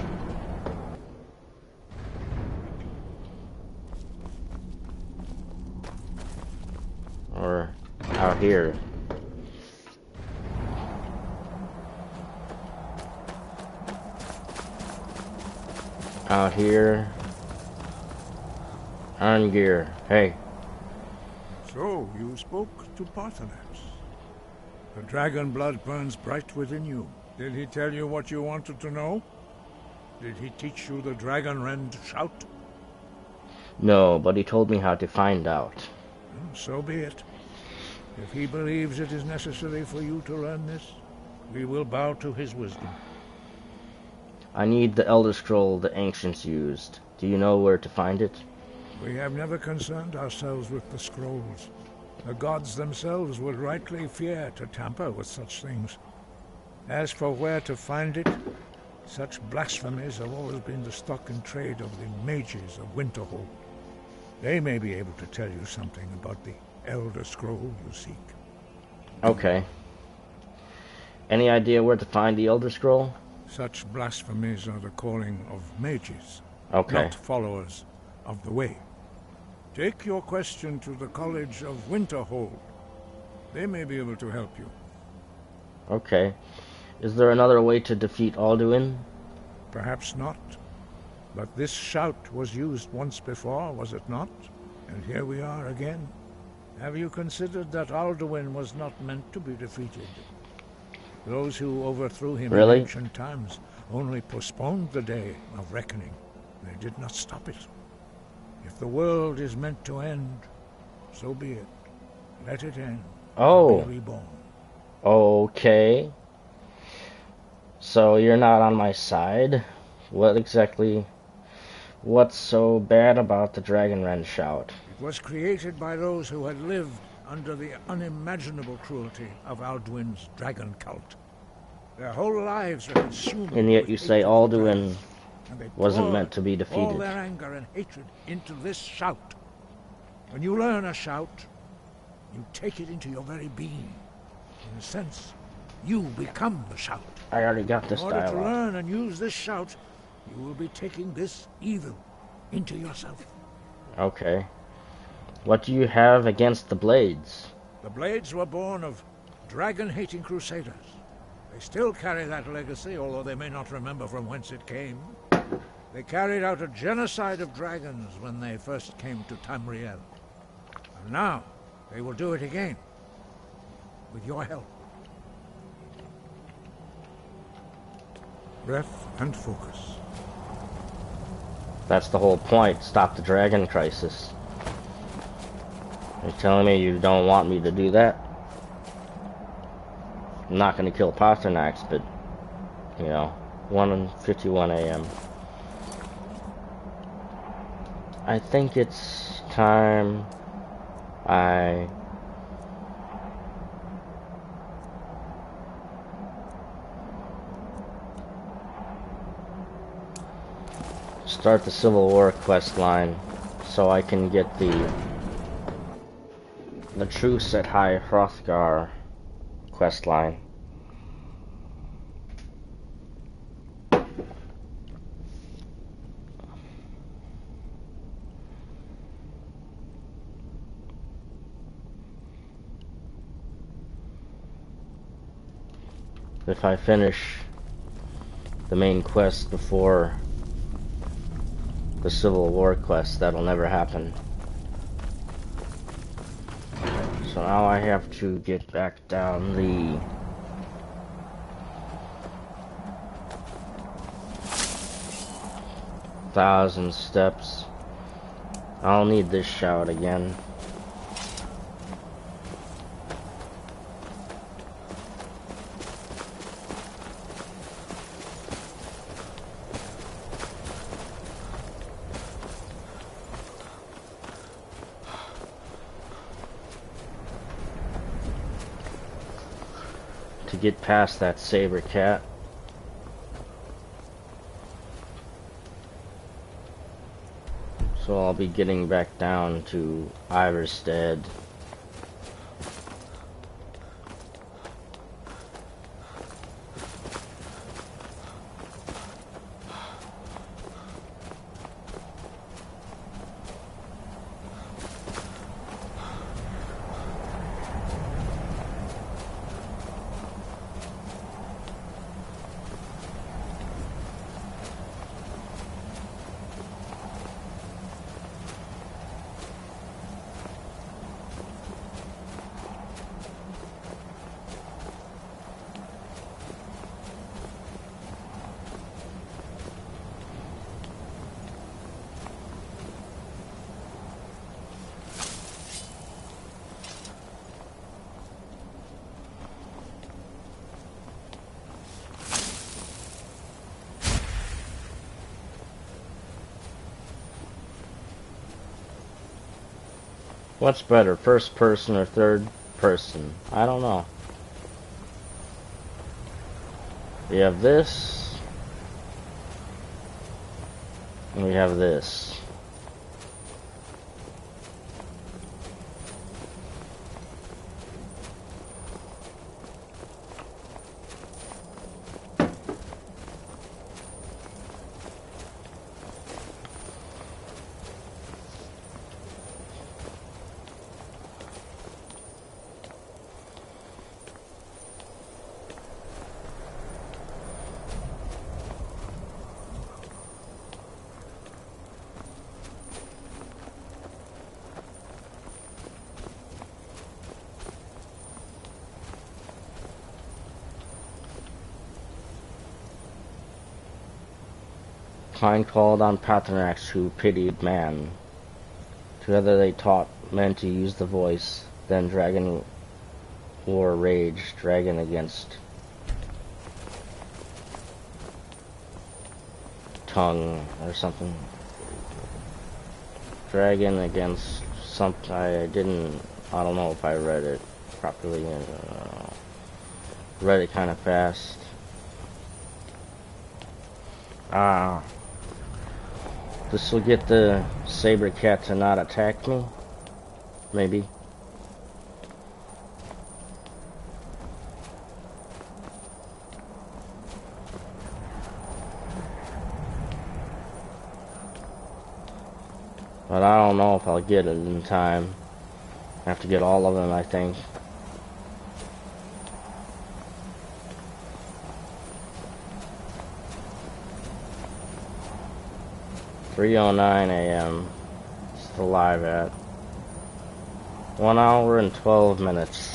Or out here. Out here. Arngeir. Hey. So, you spoke to Paarthurnax. The dragon blood burns bright within you. Did he tell you what you wanted to know? Did he teach you the dragon rend shout? No, but he told me how to find out. So be it. If he believes it is necessary for you to learn this, we will bow to his wisdom. I need the Elder Scroll the ancients used. Do you know where to find it? We have never concerned ourselves with the scrolls. The gods themselves would rightly fear to tamper with such things. As for where to find it, such blasphemies have always been the stock and trade of the mages of Winterhold. They may be able to tell you something about the Elder Scroll you seek. Okay. Any idea where to find the Elder Scroll? Such blasphemies are the calling of mages, Okay. not followers of the Way. Take your question to the College of Winterhold. They may be able to help you. Okay. Is there another way to defeat Alduin? Perhaps not. But this shout was used once before, was it not? And here we are again. Have you considered that Alduin was not meant to be defeated? Those who overthrew him in ancient times only postponed the day of reckoning. They did not stop it. If the world is meant to end, so be it. Let it end. Oh. Be reborn. Okay. So you're not on my side? What's so bad about the Dragon Rend shout? It was created by those who had lived under the unimaginable cruelty of Alduin's dragon cult. Their whole lives were consumed. And yet you say Alduin and they wasn't meant to be all defeated. their anger and hatred into this shout. When you learn a shout, you take it into your very being. In a sense, you become the shout. I already got this In order to dialogue. learn and use this shout, you will be taking this evil into yourself. Okay. What do you have against the Blades? The Blades were born of dragon-hating crusaders. They still carry that legacy, although they may not remember from whence it came. They carried out a genocide of dragons when they first came to Tamriel. And now, they will do it again. With your help. Breath and focus. That's the whole point. Stop the dragon crisis. You're telling me you don't want me to do that? I'm not going to kill Pasternax, but, you know, 1:51 a.m. I think it's time I start the Civil War quest line so I can get the truce at High Hrothgar quest line. If I finish the main quest before the Civil War quest, that'll never happen. So now I have to get back down the thousand steps. I'll need this shout again. To get past that saber cat. So I'll be getting back down to Iverstead. What's better, first person or third person? I don't know. We have this. And we have this. Klein called on Patronax, who pitied man. Together they taught men to use the voice. Then dragon war raged, dragon against tongue or something. Dragon against something. I don't know if I read it properly. Read it kind of fast. This will get the saber cat to not attack me. Maybe. But I don't know if I'll get it in time. I have to get all of them, I think. (3:09 a.m.) Still live at 1 hour and 12 minutes.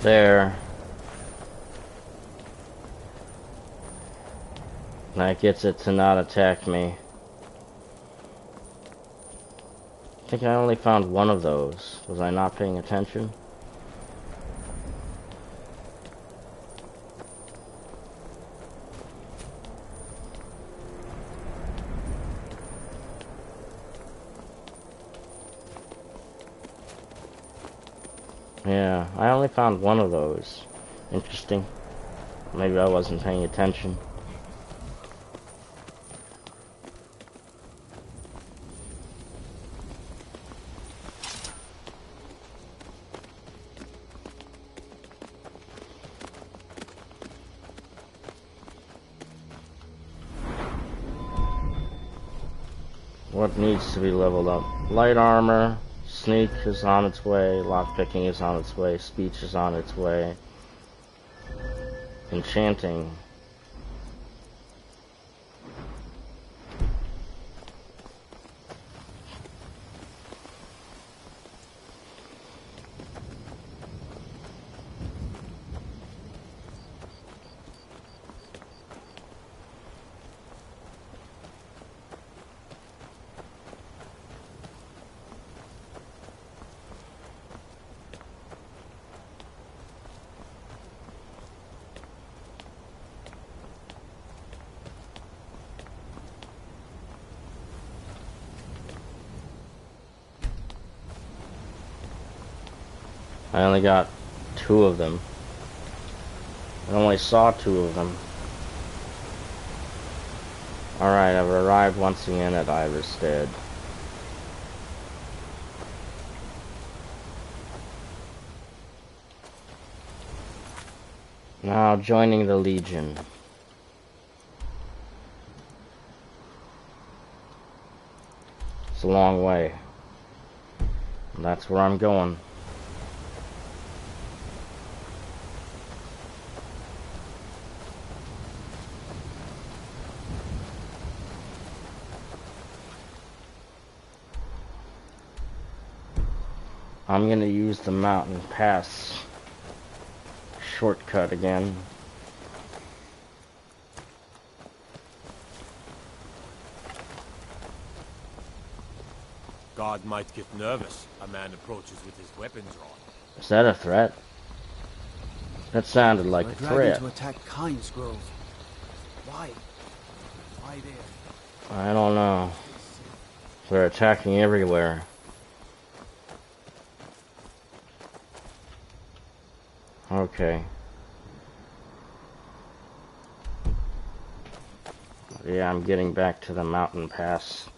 There. That gets it to not attack me. I think I only found one of those. Was I not paying attention? Yeah, I only found one of those. Interesting. Maybe I wasn't paying attention. What needs to be leveled up? Light armor. Sneak is on its way, lockpicking is on its way, speech is on its way. Enchanting. I only got 2 of them. I only saw 2 of them. Alright, I've arrived once again at Iverstead. Now joining the Legion. It's a long way. And that's where I'm going. I'm gonna use the mountain pass shortcut again. God might get nervous. A man approaches with his weapons drawn. Is that a threat? That sounded like a threat. To attack Kynes Grove. Why? Why there? I don't know. They're attacking everywhere. Okay. Yeah, I'm getting back to the mountain pass.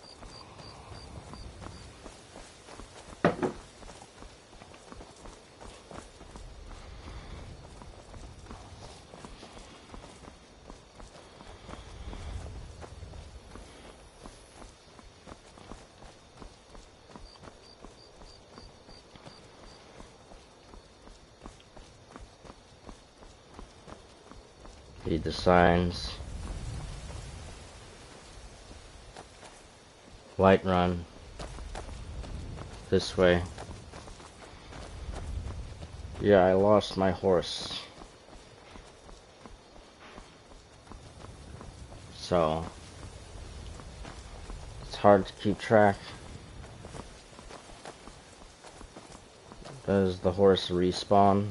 Read the signs. White run. This way. Yeah, I lost my horse. So it's hard to keep track. Does the horse respawn?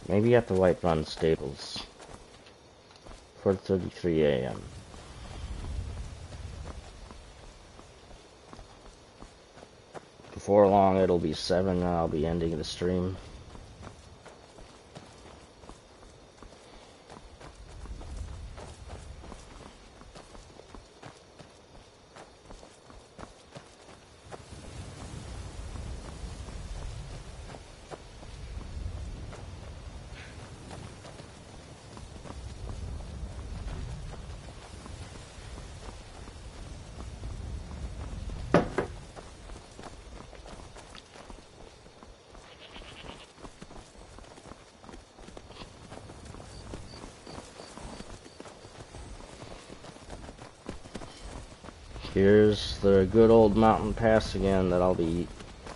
Maybe at the White Run stables. 4:33 a.m. Before long it'll be 7 and I'll be ending the stream. Here's the good old mountain pass again that I'll be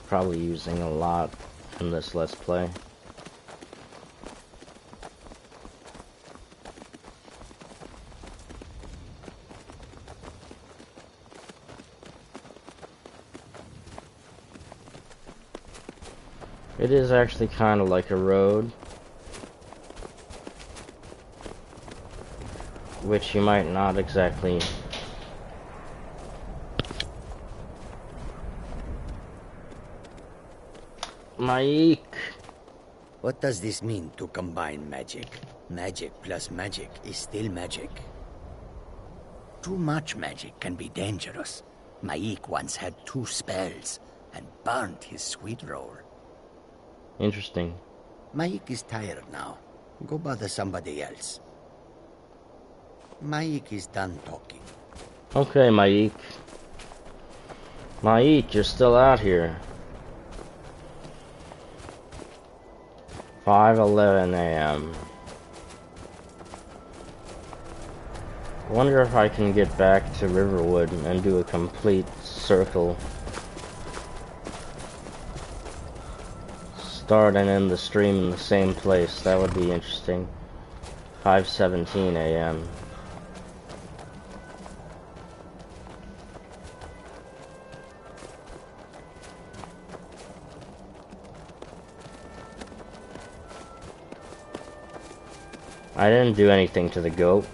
probably using a lot in this Let's Play. It is actually kind of like a road, which you might not exactly Mike. What does this mean to combine magic? Magic plus magic is still magic. Too much magic can be dangerous. Maik once had 2 spells and burnt his sweet roll. Interesting. Maik is tired now. Go bother somebody else. Maik is done talking. Okay, Maik. Maik, you're still out here. 5:11 a.m. Wonder if I can get back to Riverwood and do a complete circle. Start and end the stream in the same place. That would be interesting. 5:17 a.m. I didn't do anything to the goat.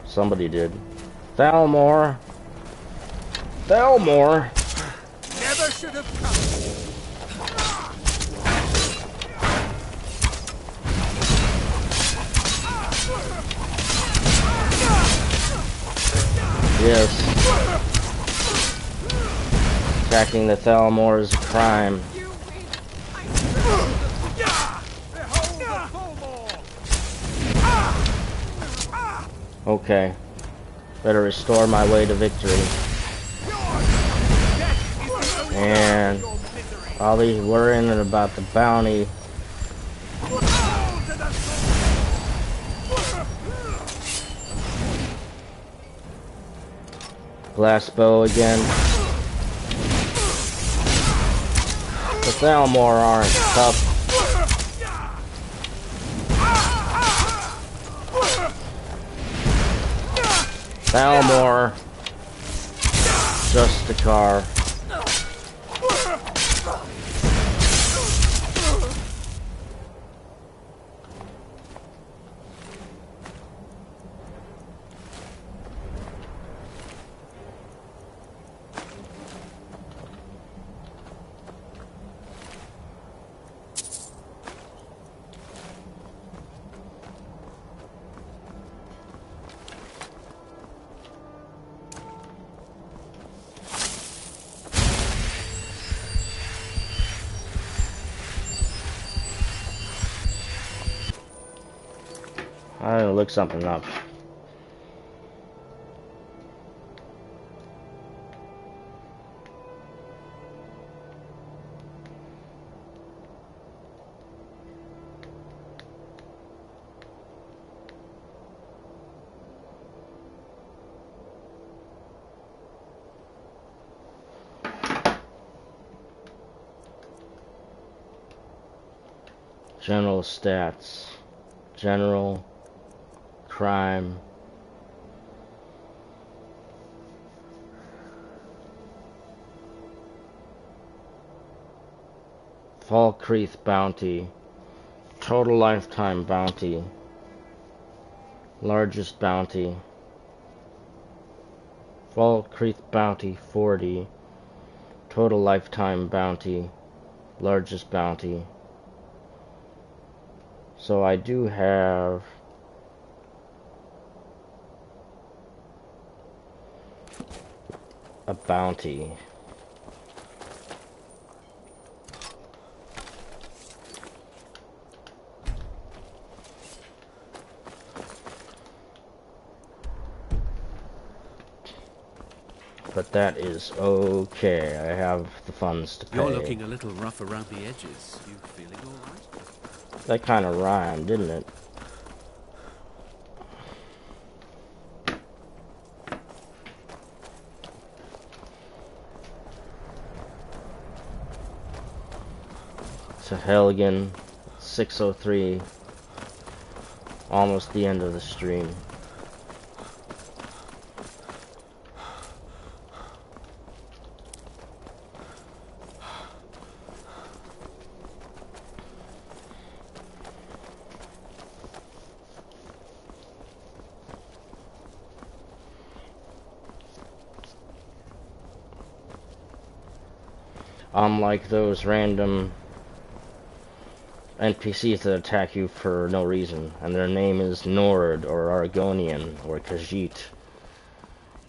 Somebody did. Thalmor! Thalmor! Never should have come. Yes. Attacking the Thalmor is a crime. Okay. Better restore my way to victory. And I'll be worrying about the bounty. Glass bow again. The Thalmor aren't tough. Thalmor, just a car. I gotta look something up. General stats. General crime. Falkreath bounty. Total lifetime bounty. Largest bounty. Falkreath bounty 40. Total lifetime bounty. Largest bounty. So I do have a bounty. But that is okay. I have the funds to pay. You're looking a little rough around the edges. You feeling all right? That kind of rhymed, didn't it? To Helgen, 6:03. Almost the end of the stream. Unlike those random NPCs that attack you for no reason, and their name is Nord or Argonian or Khajiit.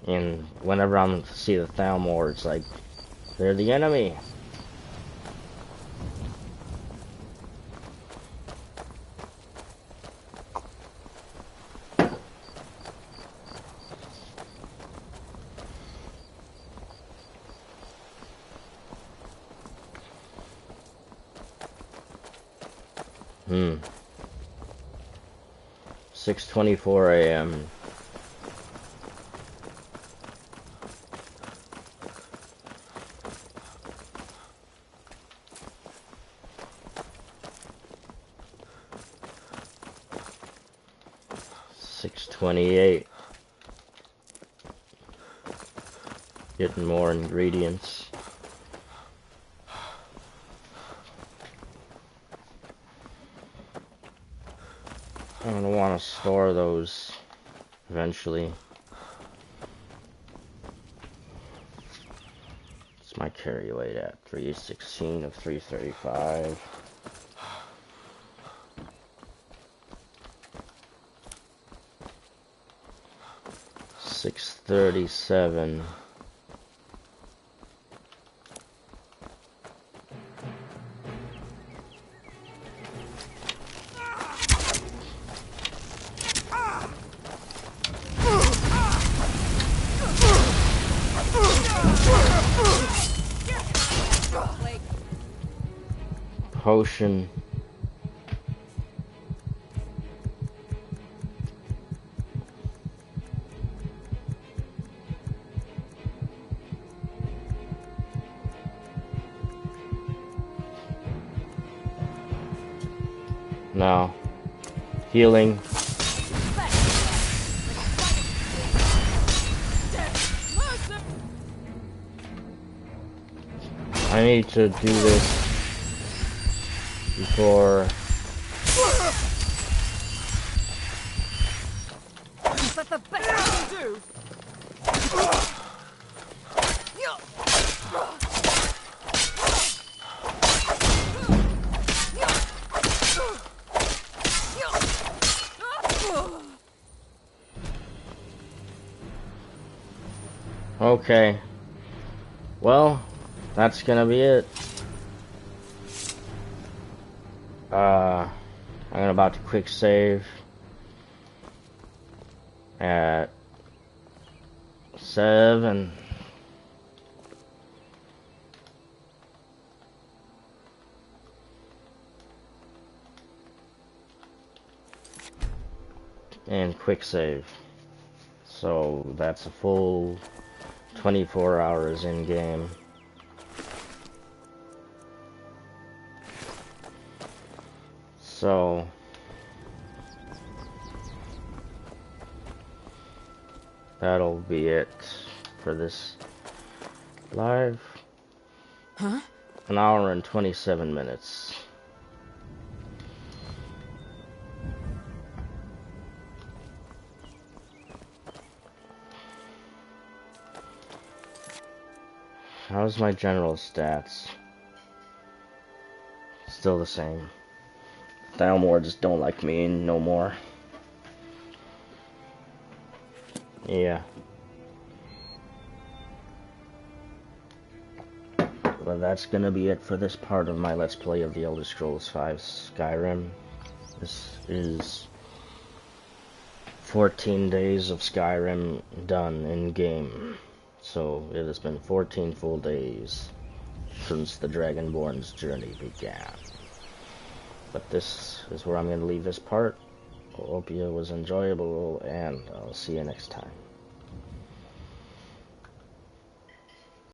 And whenever I see the Thalmor, it's like they're the enemy. Hmm. 6:24 a.m. $6:28. Getting more ingredients. I'm gonna want to store those eventually. What's my carry weight at? 316 of 335. $637. Potion. No. Healing. I need to do this before. Is that the best I can do? Okay. Well, that's gonna be it. I'm about to quick save at 7. And quick save. So that's a full 24 hours in game. So that'll be it for this live. Huh? An hour and 27 minutes. How's my general stats? Still the same. Thalmor just don't like me no more. Yeah. Well, that's gonna be it for this part of my Let's Play of the Elder Scrolls V Skyrim. This is 14 days of Skyrim done in game. So it has been 14 full days since the Dragonborn's journey began. But this is where I'm going to leave this part. I hope it was enjoyable, and I'll see you next time.